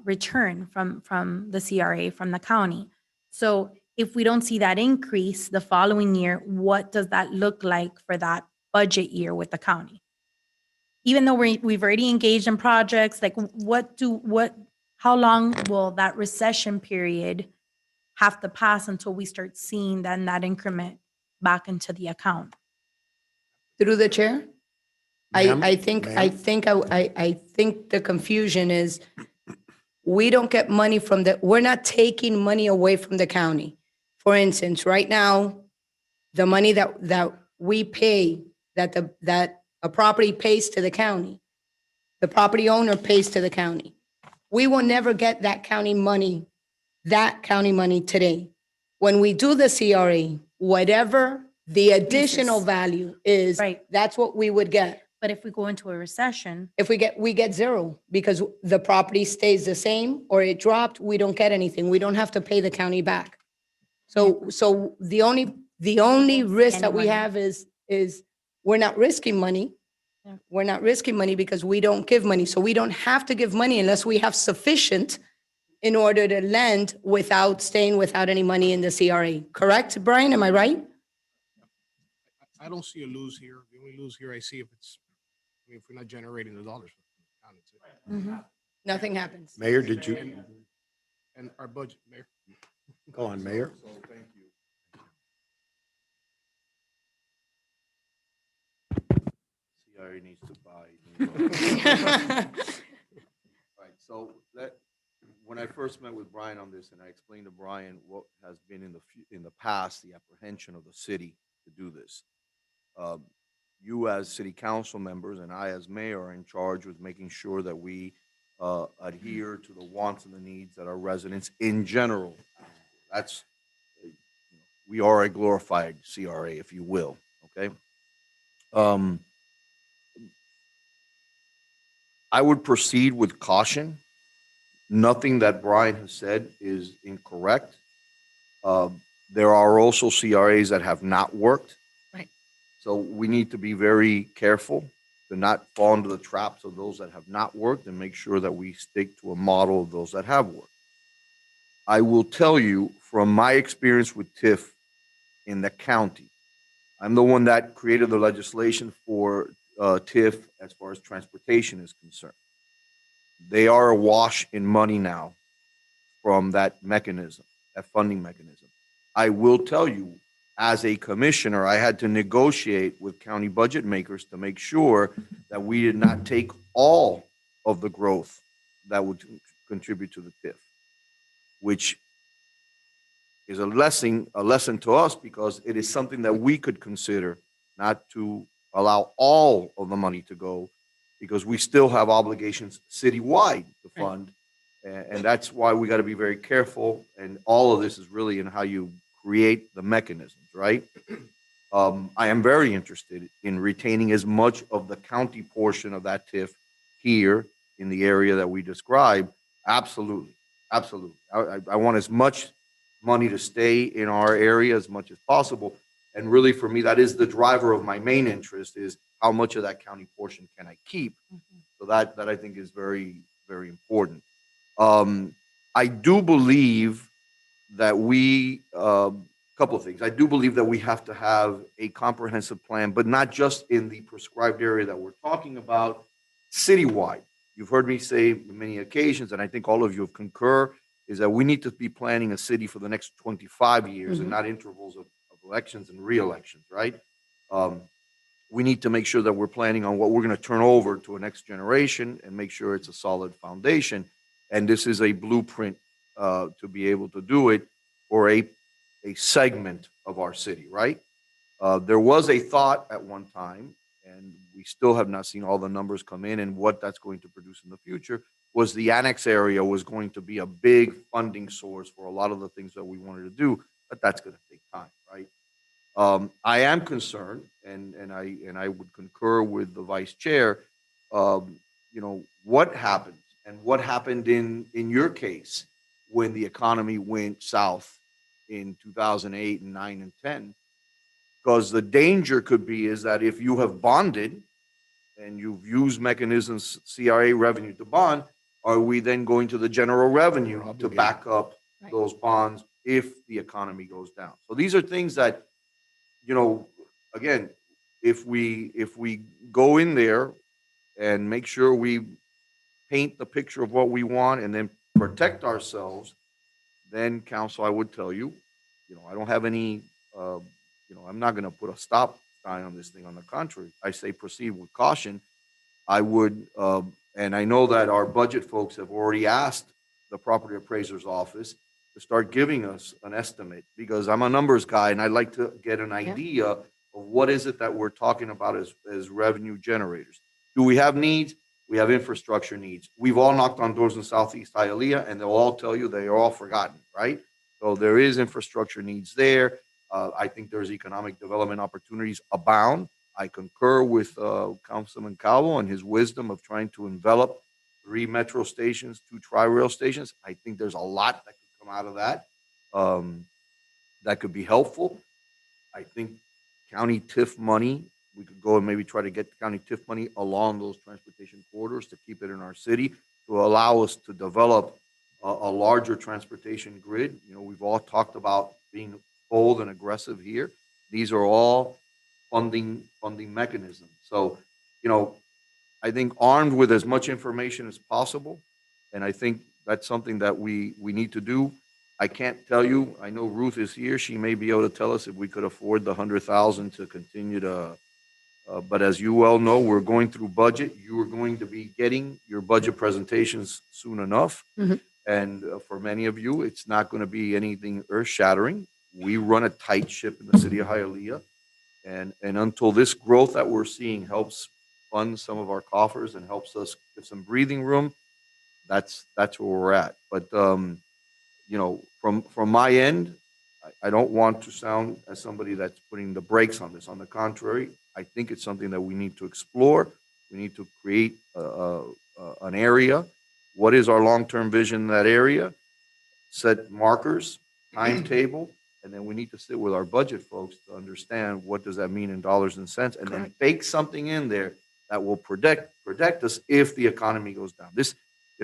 return from the CRA, from the county. So if we don't see that increase the following year, what does that look like for that budget year with the county? Even though we've already engaged in projects, like how long will that recession period have to pass until we start seeing then that increment back into the account? Through the chair? Ma'am? I think the confusion is we don't get money from we're not taking money away from the county. For instance, right now, the money that we pay, that a property pays to the county, the property owner pays to the county. We will never get that county money today. When we do the CRA, whatever the additional value is, Right. that's what we would get. But if we go into a recession, If we get zero because the property stays the same or it dropped, we don't get anything. We don't have to pay the county back. So the only risk that we money. have is we're not risking money. Yeah. We're not risking money because we don't give money. So we don't have to give money unless we have sufficient in order to lend without staying without any money in the CRA. Correct, Brian? Am I right? I don't see a lose here. The only lose here I see if we're not generating the dollars. Nothing happens. Mayor, did you? And our budget, Mayor. Go on, Mayor. CRA needs to buy. Right, so when I first met with Brian on this, and I explained to Brian what has been in the past, the apprehension of the city to do this. You as city council members and I as mayor are in charge with making sure that we adhere to the wants and the needs that our residents in general. That's, we are a glorified CRA, if you will, okay? I would proceed with caution. Nothing that Brian has said is incorrect. There are also CRAs that have not worked. Right. So we need to be very careful to not fall into the traps of those that have not worked and make sure that we stick to a model of those that have worked. I will tell you from my experience with TIF in the county, I'm the one that created the legislation for TIF as far as transportation is concerned. They are awash in money now from that mechanism, that funding mechanism. I will tell you, as a commissioner, I had to negotiate with county budget makers to make sure that we did not take all of the growth that would contribute to the TIF, which is a lesson to us because it is something that we could consider not to allow all of the money to go because we still have obligations citywide to fund. And that's why we got to be very careful. And all of this is really in how you create the mechanisms, right? I am very interested in retaining as much of the county portion of that TIF here in the area that we describe. Absolutely. Absolutely. I want as much money to stay in our area as much as possible. And really, for me, that is the driver of my main interest is how much of that county portion can I keep? So that I think is very, very important. I do believe that we, couple of things. I do believe that we have to have a comprehensive plan, but not just in the prescribed area that we're talking about, citywide. You've heard me say on many occasions, and I think all of you have concur, is that we need to be planning a city for the next 25 years and not intervals of elections and re-elections, right? We need to make sure that we're planning on what we're going to turn over to a next generation and make sure it's a solid foundation. And this is a blueprint to be able to do it for a segment of our city, right? There was a thought at one time, and we still have not seen all the numbers come in and what that's going to produce in the future, was the annex area was going to be a big funding source for a lot of the things that we wanted to do, but that's going to take time, right? I am concerned, and I would concur with the vice chair. What happened, and what happened in your case when the economy went south in 2008 and 9 and 10. Because the danger could be is that if you have bonded and you've used mechanisms, CRA revenue to bond, are we then going to the general revenue to back up Right. those bonds if the economy goes down? So these are things that, again, if we go in there and make sure we paint the picture of what we want and then protect ourselves, then council, I would tell you, I don't have any, I'm not going to put a stop sign on this thing. On the contrary, I say proceed with caution. I would, and I know that our budget folks have already asked the property appraiser's office to start giving us an estimate, because I'm a numbers guy and I'd like to get an idea of what is it that we're talking about as revenue generators. Do we have needs? We have infrastructure needs. We've all knocked on doors in Southeast Hialeah and they'll all tell you they are all forgotten, right? So there is infrastructure needs there. I think there's economic development opportunities abound. I concur with Councilman Calvo and his wisdom of trying to envelop 3 metro stations, 2 tri-rail stations. I think there's a lot that could come out of that that could be helpful. I think county TIF money, we could go and maybe try to get county TIF money along those transportation corridors to keep it in our city, to allow us to develop a larger transportation grid. We've all talked about being bold and aggressive here. These are all funding mechanisms. So, I think armed with as much information as possible, and I think that's something that we need to do. I can't tell you, I know Ruth is here, she may be able to tell us if we could afford the 100,000 to continue to, but as you well know, we're going through budget. You are going to be getting your budget presentations soon enough. Mhm. And for many of you, it's not going to be anything earth shattering. We run a tight ship in the city of Hialeah. And until this growth that we're seeing helps fund some of our coffers and helps us get some breathing room, that's where we're at. But from my end, I don't want to sound as somebody that's putting the brakes on this. On the contrary, I think it's something that we need to explore. We need to create an area. What is our long-term vision in that area? Set markers, timetable, and then we need to sit with our budget folks to understand what does that mean in dollars and cents, and then bake something in there that will protect us if the economy goes down. This,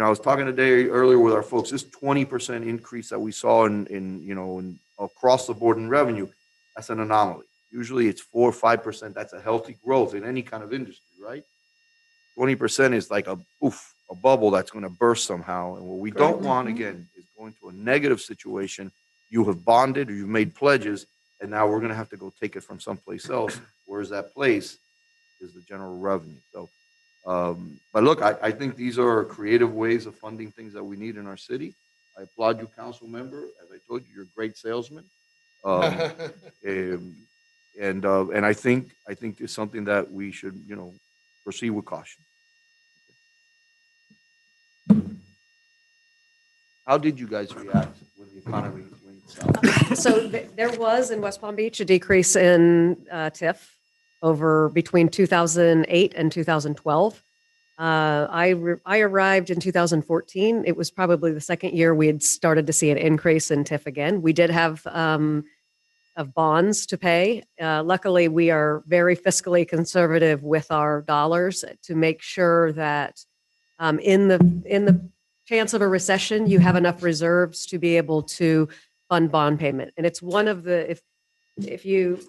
I was talking today earlier with our folks, this 20% increase that we saw in across the board in revenue, that's an anomaly. Usually it's 4 or 5%. That's a healthy growth in any kind of industry, right? 20% is like a bubble that's going to burst somehow. And what we don't want, again, is going to a negative situation. You have bonded or you've made pledges, and now we're going to have to go take it from someplace else. Where's that place? Is the general revenue. So, but look, I think these are creative ways of funding things that we need in our city. I applaud you, council member. As I told you, you're a great salesman. And I think it's something that we should, proceed with caution. How did you guys react when the economy went south? So there was in West Palm Beach a decrease in TIF between 2008 and 2012. I arrived in 2014. It was probably the second year we had started to see an increase in TIF again. We did have of bonds to pay. Luckily, we are very fiscally conservative with our dollars to make sure that in the chance of a recession, you have enough reserves to be able to fund bond payment. And it's one of the, if you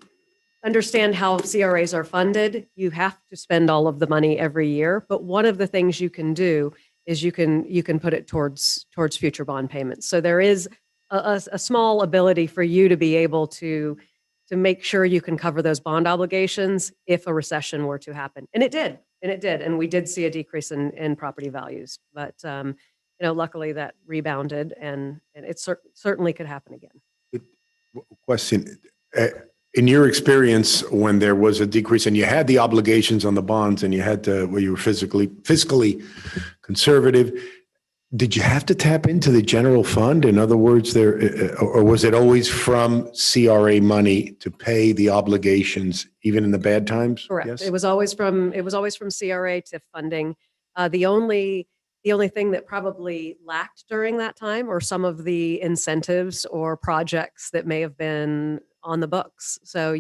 understand how CRAs are funded, you have to spend all of the money every year. But one of the things you can do is you can put it towards future bond payments. So there is a small ability for you to be able to make sure you can cover those bond obligations if a recession were to happen. And it did. And we did see a decrease in property values. But, luckily that rebounded and it certainly could happen again. Question. In your experience, when there was a decrease and you had the obligations on the bonds and you had to, where you were fiscally conservative, did you have to tap into the general fund? In other words, or was it always from CRA money to pay the obligations, even in the bad times? Correct. Yes? It was always from CRA TIF funding. The only The only thing that probably lacked during that time are some of the incentives or projects that may have been on the books. So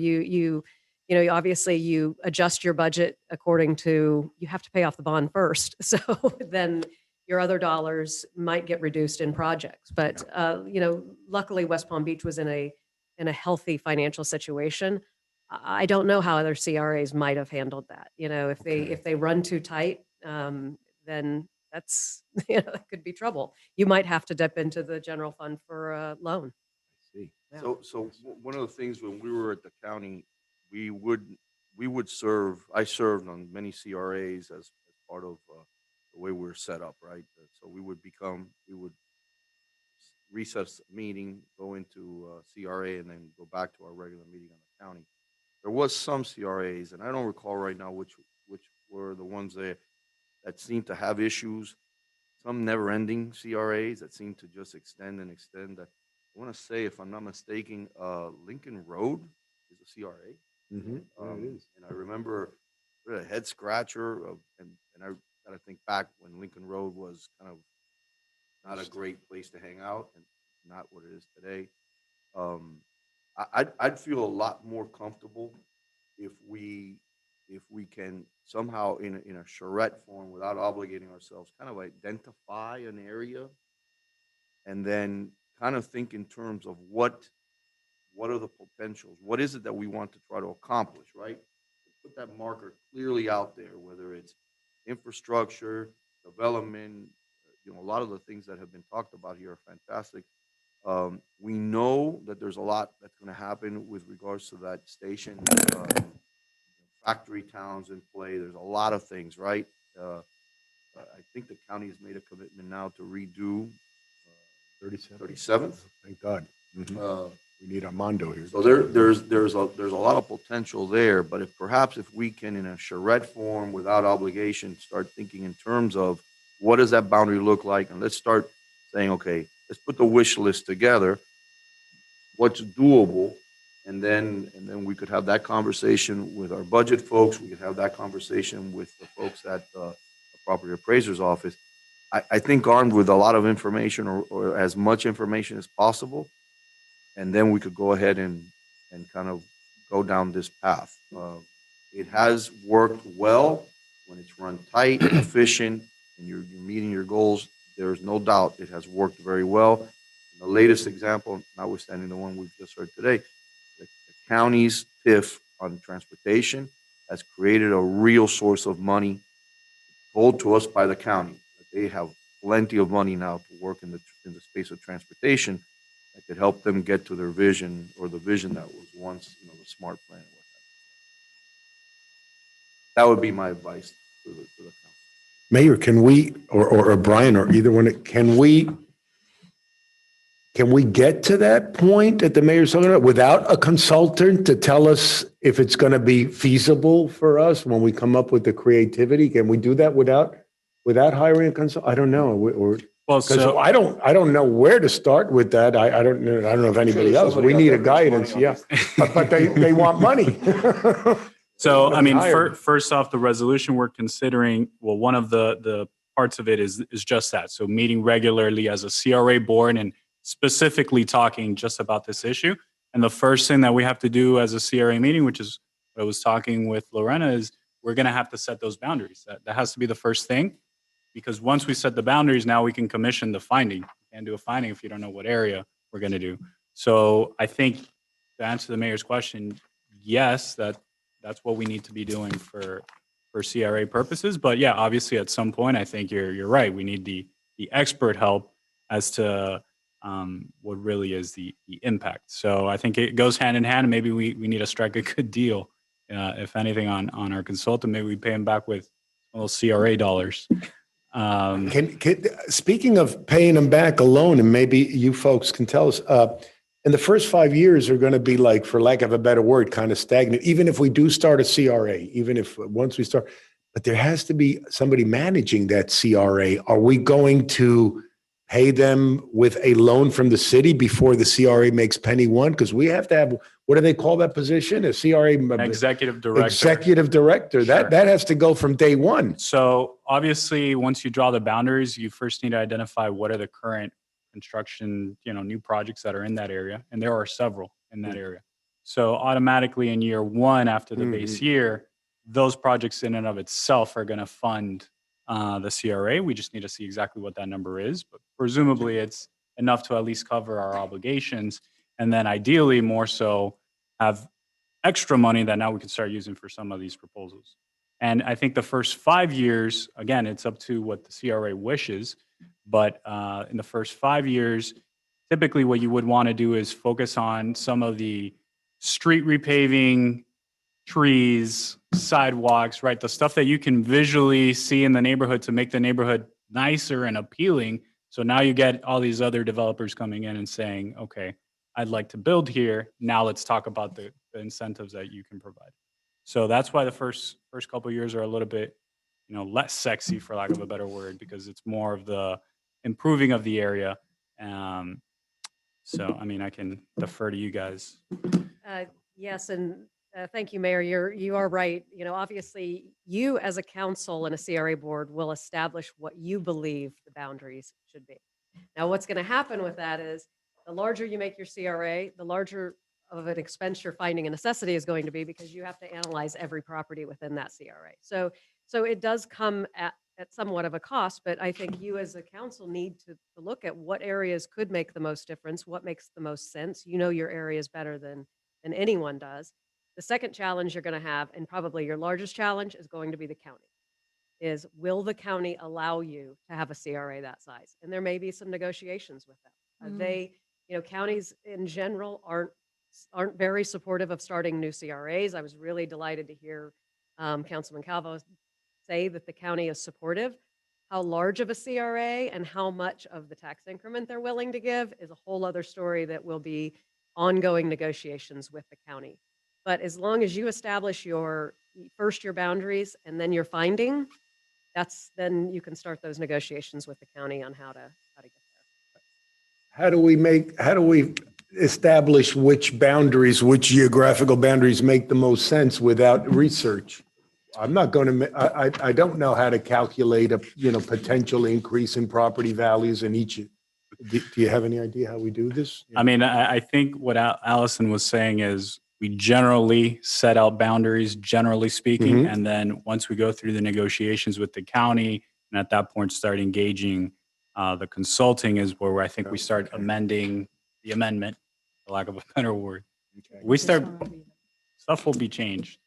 obviously you adjust your budget according to, you have to pay off the bond first. So then your other dollars might get reduced in projects. But, luckily West Palm Beach was in a healthy financial situation. I don't know how other CRAs might have handled that. If they run too tight, then that's, that could be trouble. You might have to dip into the general fund for a loan. See. Yeah. So one of the things when we were at the county, we would serve, I served on many CRAs as part of the way we're set up, right? So we would recess a meeting, go into CRA, and then go back to our regular meeting on the county. There was some CRAs, and I don't recall right now which were the ones that seemed to have issues. Some never-ending CRAs that seem to just extend and extend. I want to say, if I'm not mistaken, Lincoln Road is a CRA. Mm-hmm. And I remember a head scratcher and I got to think back when Lincoln Road was kind of not a great place to hang out and not what it is today. I'd feel a lot more comfortable if we can somehow in a charrette form without obligating ourselves kind of identify an area and then kind of think in terms of what are the potentials, what is it that we want to try to accomplish, right? Put that marker clearly out there, whether it's infrastructure, development, a lot of the things that have been talked about here are fantastic. We know that there's a lot that's going to happen with regards to that station. Factory towns in play. There's a lot of things, right? I think the county has made a commitment now to redo 37th. Thank God. Mhm. We need Armando here. So there's a lot of potential there. But if we can, in a charrette form, without obligation, start thinking in terms of what does that boundary look like, and let's start saying, okay, let's put the wish list together. What's doable? And then we could have that conversation with our budget folks. We could have that conversation with the folks at the property appraiser's office. I think armed with a lot of information or as much information as possible, and then we could go ahead and kind of go down this path. It has worked well when it's run tight, efficient, and you're meeting your goals. There's no doubt it has worked very well. And the latest example, notwithstanding the one we've just heard today, the county's TIF on transportation has created a real source of money told to us by the county. They have plenty of money now to work in the space of transportation that could help them get to their vision or the vision that was once, the SMART plan. That would be my advice to the council. Mayor, can we, or Brian, or either one, can we get to that point that the mayor's talking about without a consultant to tell us if it's going to be feasible for us when we come up with the creativity? Can we do that without hiring a consultant? I don't know. Because I don't know where to start with that. I don't know if anybody else. We need a guidance, yeah. But they want money. So, I mean, first off, the resolution we're considering, well, one of the parts of it is just that. So meeting regularly as a CRA board and specifically talking just about this issue. And the first thing that we have to do as a CRA meeting, which is what I was talking with Lorena, is we're going to have to set those boundaries. That has to be the first thing, because once we set the boundaries, now we can commission the finding. You can't do a finding if you don't know what area we're going to do. So I think to answer the mayor's question, yes, that's what we need to be doing for CRA purposes. But yeah, obviously at some point, I think you're right. We need the expert help as to what really is the impact. So I think it goes hand in hand, and maybe we need to strike a good deal, if anything, on our consultant. Maybe we pay him back with little CRA dollars. Speaking of paying them back a loan, and maybe you folks can tell us, in the first 5 years are going to be, like, for lack of a better word, kind of stagnant, even if we do start a CRA, even if once we start, but there has to be somebody managing that CRA. Are we going to pay them with a loan from the city before the CRA makes penny one? Because we have to have what do they call that position? A CRA? Executive director. Executive director. Sure. That has to go from day one. So obviously, once you draw the boundaries, you first need to identify what are the current construction, new projects that are in that area. And there are several in that area. So automatically in year one, after the base year, those projects in and of itself are going to fund the CRA. We just need to see exactly what that number is. But presumably it's enough to at least cover our obligations. And then ideally more so have extra money that now we can start using for some of these proposals. And I think the first 5 years, again, it's up to what the CRA wishes, but in the first 5 years, typically what you would want to do is focus on some of the street repaving, trees, sidewalks, right? The stuff that you can visually see in the neighborhood to make the neighborhood nicer and appealing. So now you get all these other developers coming in and saying, okay, I'd like to build here. Now let's talk about the incentives that you can provide. So that's why the first couple of years are a little bit, less sexy, for lack of a better word, because it's more of the improving of the area. So, I mean, I can defer to you guys. Yes, and thank you, Mayor. You are right. Obviously, you as a council and a CRA board will establish what you believe the boundaries should be. Now, what's going to happen with that is the larger you make your CRA, the larger of an expense you're finding a necessity is going to be, because you have to analyze every property within that CRA. So it does come at somewhat of a cost, but I think you as a council need to look at what areas could make the most difference, what makes the most sense. You know your areas better than anyone does. The second challenge you're going to have, and probably your largest challenge, is going to be the county. Is will the county allow you to have a CRA that size? And there may be some negotiations with them. Counties in general aren't very supportive of starting new CRAs. I was really delighted to hear Councilman Calvo say that the county is supportive. How large of a CRA and how much of the tax increment they're willing to give is a whole other story that will be ongoing negotiations with the county. But as long as you establish your boundaries and then your finding, then you can start those negotiations with the county on how to get there. How do we establish which geographical boundaries make the most sense without research? I'm not going to, I don't know how to calculate a, potential increase in property values in each. Do you have any idea how we do this? I mean, I think what Allison was saying is we generally set out boundaries, generally speaking, and then once we go through the negotiations with the county, and at that point start engaging the consulting, is where I think we start amending the amendment, for lack of a better word. We start, stuff will be changed.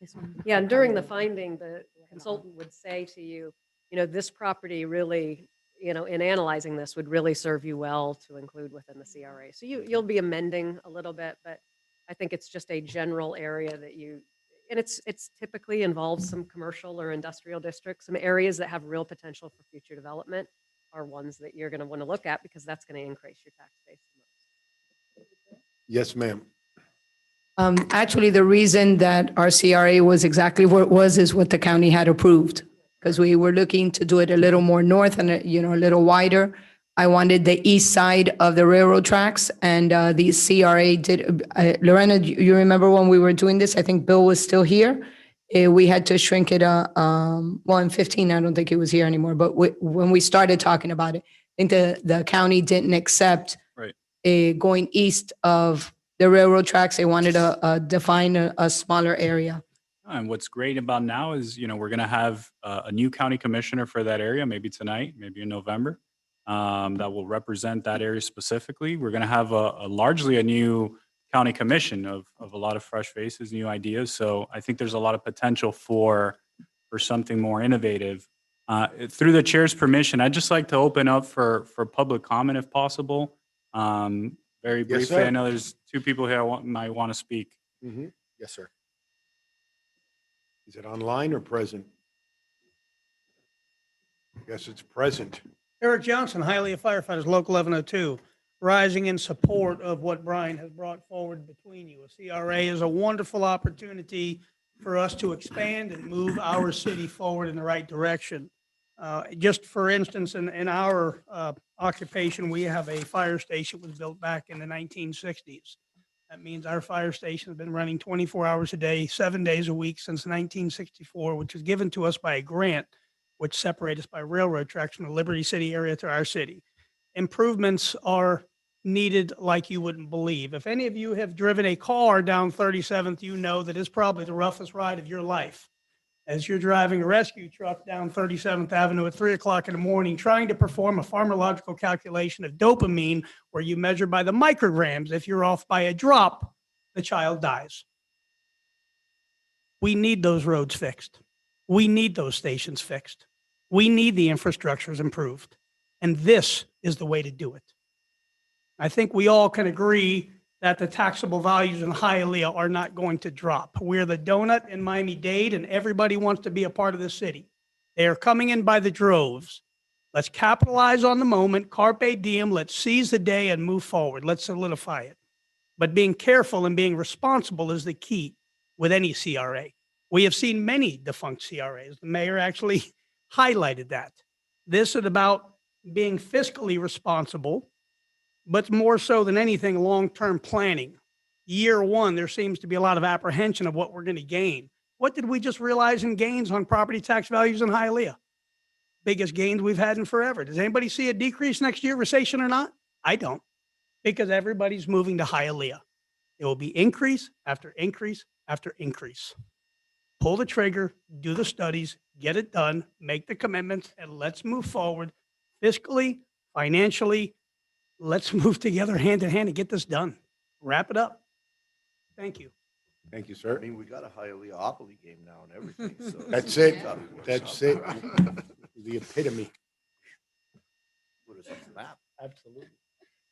Yeah, and during the finding, the consultant would say to you, this property really, in analyzing this, would really serve you well to include within the CRA. So you'll be amending a little bit, but I think it's just a general area and it's typically involves some commercial or industrial districts. Some areas that have real potential for future development are ones that you're going to want to look at, because that's going to increase your tax base the most. Yes, ma'am. Actually, the reason that our CRA was exactly what it was is what the county had approved, because we were looking to do it a little more north and, a little wider. I wanted the east side of the railroad tracks, and the CRA did. Lorena, you remember when we were doing this? I think Bill was still here. We had to shrink it. Well, in 15, I don't think he was here anymore. But when we started talking about it, I think the county didn't accept going east of the railroad tracks. They wanted to define a smaller area. And what's great about now is, we're going to have a new county commissioner for that area, maybe tonight, maybe in November, that will represent that area specifically. We're going to have largely a new county commission of a lot of fresh faces, new ideas. So I think there's a lot of potential for something more innovative. Through the chair's permission, I'd just like to open up for public comment if possible. Very briefly, I know there's two people here might want to speak. Yes, sir. Is it online or present? Yes, it's present. Eric Johnson, Hialeah Firefighters, Local 1102, rising in support of what Brian has brought forward between you. A CRA is a wonderful opportunity for us to expand and move our city forward in the right direction. Just for instance, in our occupation, we have a fire station that was built back in the 1960s. That means our fire station has been running 24 hours a day, 7 days a week since 1964, which was given to us by a grant, which separates us by railroad tracks from the Liberty City area to our city. Improvements are needed like you wouldn't believe. If any of you have driven a car down 37th, you know that it's probably the roughest ride of your life. As you're driving a rescue truck down 37th Avenue at 3 o'clock in the morning, trying to perform a pharmacological calculation of dopamine, where you measure by the micrograms. If you're off by a drop, the child dies. We need those roads fixed. We need those stations fixed. We need the infrastructures improved. And this is the way to do it. I think we all can agree that the taxable values in Hialeah are not going to drop. We're the donut in Miami-Dade, and everybody wants to be a part of the city. They are coming in by the droves. Let's capitalize on the moment, carpe diem, let's seize the day and move forward. Let's solidify it. But being careful and being responsible is the key with any CRA. We have seen many defunct CRAs. The mayor actually highlighted that. This is about being fiscally responsible, but more so than anything, long-term planning. Year one, there seems to be a lot of apprehension of what we're going to gain. What did we just realize in gains on property tax values in Hialeah? Biggest gains we've had in forever. Does anybody see a decrease next year, recession or not? I don't, because everybody's moving to Hialeah. It will be increase after increase after increase. Pull the trigger, do the studies, get it done, make the commitments, and let's move forward fiscally, financially. Let's move together hand in hand and get this done. Wrap it up. Thank you. Thank you, I sir. mean, we got a Hialeahopoly game now and everything, so. That's it. Gotta work That's out. it. The epitome. Put us on the map. Absolutely.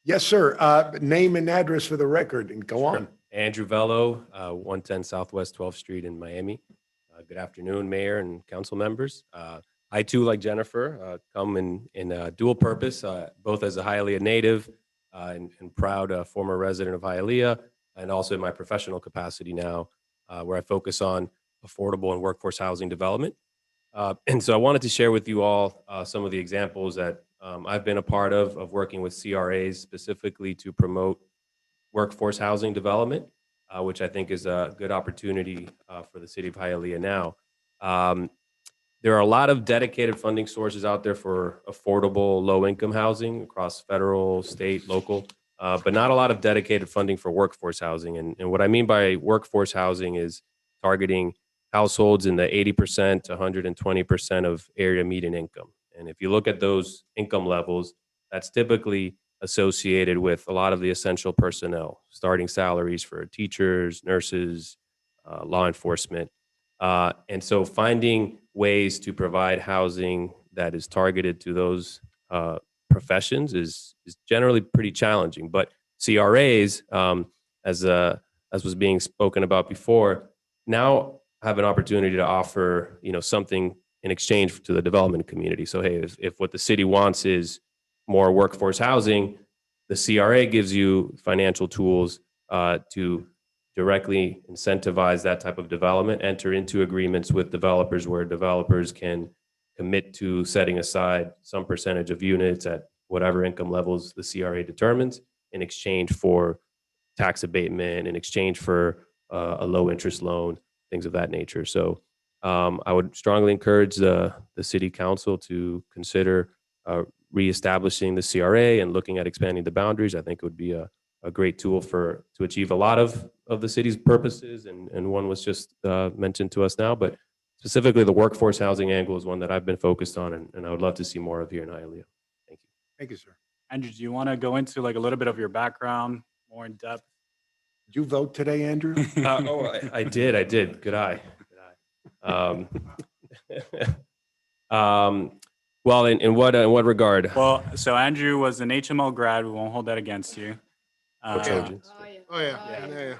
Yes, sir. Name and address for the record and go on. Andrew Vello, 110 Southwest 12th Street in Miami. Good afternoon, Mayor and council members. I too, like Jennifer, come in dual purpose, both as a Hialeah native and proud former resident of Hialeah, and also in my professional capacity now, where I focus on affordable and workforce housing development. And so I wanted to share with you all some of the examples that I've been a part of working with CRAs specifically to promote workforce housing development, which I think is a good opportunity for the city of Hialeah now. There are a lot of dedicated funding sources out there for affordable low-income housing across federal, state, local, but not a lot of dedicated funding for workforce housing. And what I mean by workforce housing is targeting households in the 80% to 120% of area median income. And if you look at those income levels, that's typically associated with a lot of the essential personnel, starting salaries for teachers, nurses, law enforcement. And so finding ways to provide housing that is targeted to those professions is generally pretty challenging. But CRAs, as was being spoken about before, now have an opportunity to offer, something in exchange to the development community. So, hey, if what the city wants is more workforce housing, the CRA gives you financial tools to directly incentivize that type of development, enter into agreements with developers where developers can commit to setting aside some percentage of units at whatever income levels the CRA determines in exchange for tax abatement, in exchange for a low interest loan, things of that nature. So I would strongly encourage the city council to consider reestablishing the CRA and looking at expanding the boundaries. I think it would be a great tool to achieve a lot of the city's purposes, and one was just mentioned to us now, but specifically the workforce housing angle is one that I've been focused on, and I would love to see more of here in Hialeah. Thank you. Thank you, sir. Andrew, do you want to go into like a little bit of your background, more in depth? Did you vote today, Andrew? I did. Good eye. Well, in what regard? Well, so Andrew was an HML grad. We won't hold that against you. Trojans. Oh, yeah.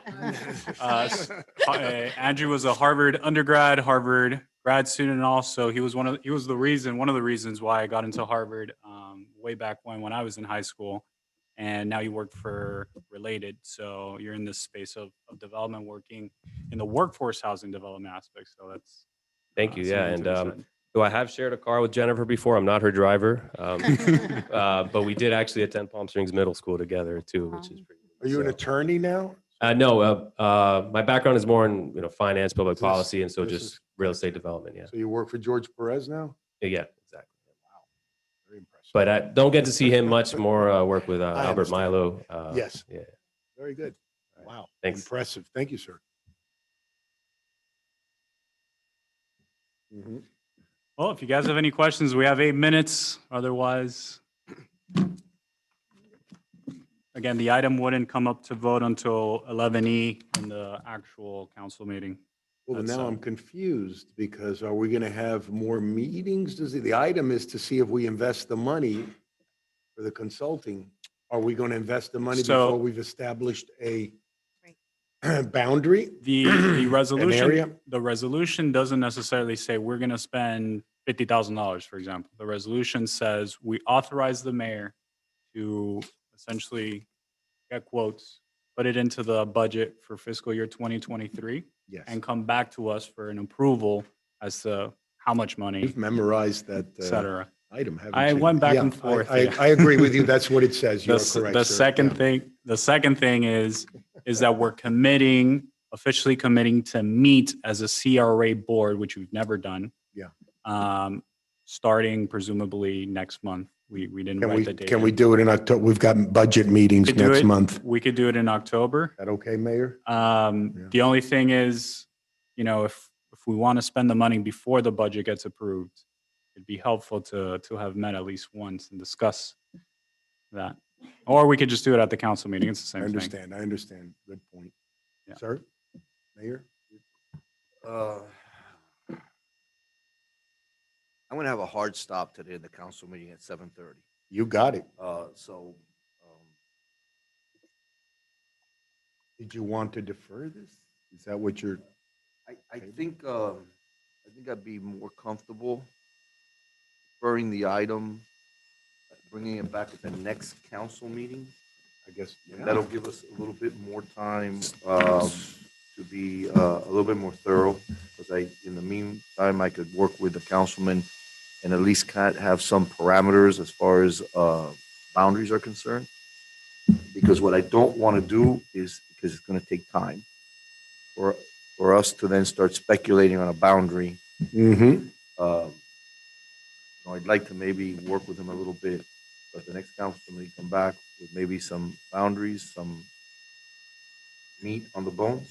Andrew was a Harvard undergrad, Harvard grad student, and also one of the reasons why I got into Harvard way back when I was in high school. And now you work for Related, so you're in this space of development, working in the workforce housing development aspect. So that's Thank you. Yeah, something to and decide. so I have shared a car with Jennifer before. I'm not her driver, but we did actually attend Palm Springs Middle School together too, which is pretty. Are you an attorney now? No, my background is more in, finance, public This- policy, and so this just is- real estate development. Yeah. So you work for George Perez now? Yeah, exactly. Very impressive. But I don't get to see him much more, work with I Albert understand. Milo. Yes. Yeah. Very good. Wow. Thanks. Impressive. Thank you, sir. Mhm. Well, if you guys have any questions, we have 8 minutes. Otherwise, again, the item wouldn't come up to vote until 11E in the actual council meeting. Well, That's, now I'm confused because are we going to have more meetings? The item is to see if we invest the money for the consulting. Are we going to invest the money So- before we've established a boundary? The area? resolution doesn't necessarily say we're going to spend $50,000, for example. The resolution says we authorize the mayor to essentially get quotes, put it into the budget for fiscal year 2023, Yes. and come back to us for an approval as to how much money, You've memorized that et cetera. item, haven't I you? went back Yeah, and forth, I yeah. agree with you. That's what it says. You're correct, The sir. second Yeah. thing is that we're officially committing to meet as a CRA board, which we've never done. Yeah. Starting presumably next month. We didn't write the date. Can we do it in October? We've got budget meetings Could do next it- month. We could do it in October. Is that okay, Mayor? The only thing is, if we want to spend the money before the budget gets approved, it'd be helpful to have met at least once and discuss that. Or we could just do it at the council meeting. It's the I same thing. understand. I understand. Good point. Yeah. Sir? Mayor? I'm gonna have a hard stop today in the council meeting at 7:30. You got it. So, Did you want to defer this? Is that what you're? I think I'd be more comfortable deferring the item, bringing it back at the next council meeting. I guess. And that'll give us a little bit more time to be a little bit more thorough. Because in the meantime, I could work with the councilman and at least kind of have some parameters as far as boundaries are concerned. Because what I don't want to do is, because it's going to take time for us to then start speculating on a boundary. Mm-hmm. I'd like to maybe work with him a little bit, but the next council may come back with maybe some boundaries, some meat on the bones.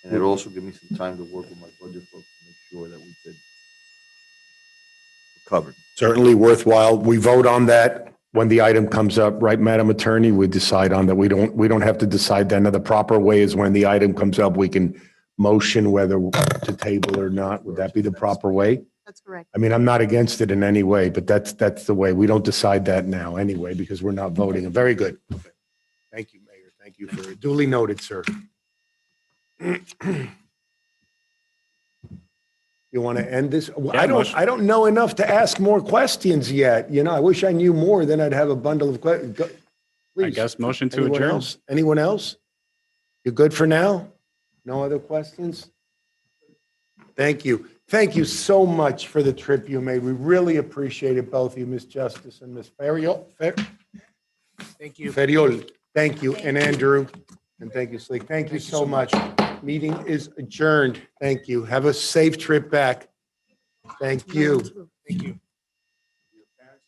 And it'll also give me some time to work with my budget folks to make sure that we could cover. Certainly worthwhile. We vote on that when the item comes up, right, Madam Attorney? We decide on that. We don't have to decide then. The proper way is when the item comes up, we can motion whether to table or not. Would that be the proper way? That's correct. I mean, I'm not against it in any way, but that's the way. We don't decide that now anyway, because we're not voting. Very good. Thank you, Mayor. Thank you for duly noted, sir. You want to end this? Well, Yeah, motion. I don't know enough to ask more questions yet. I wish I knew more, then I'd have a bundle of questions. I guess motion to Anyone adjourn. else? Anyone else? You good for now? No other questions? Thank you. Thank you so much for the trip you made. We really appreciate it, both of you, Ms. Justice and Ms. Ferriol. Thank you. Ferriol. Thank you. And Andrew. And thank you, Slick. Thank you so much. Meeting is adjourned. Thank you. Have a safe trip back. Thank you. Thank you.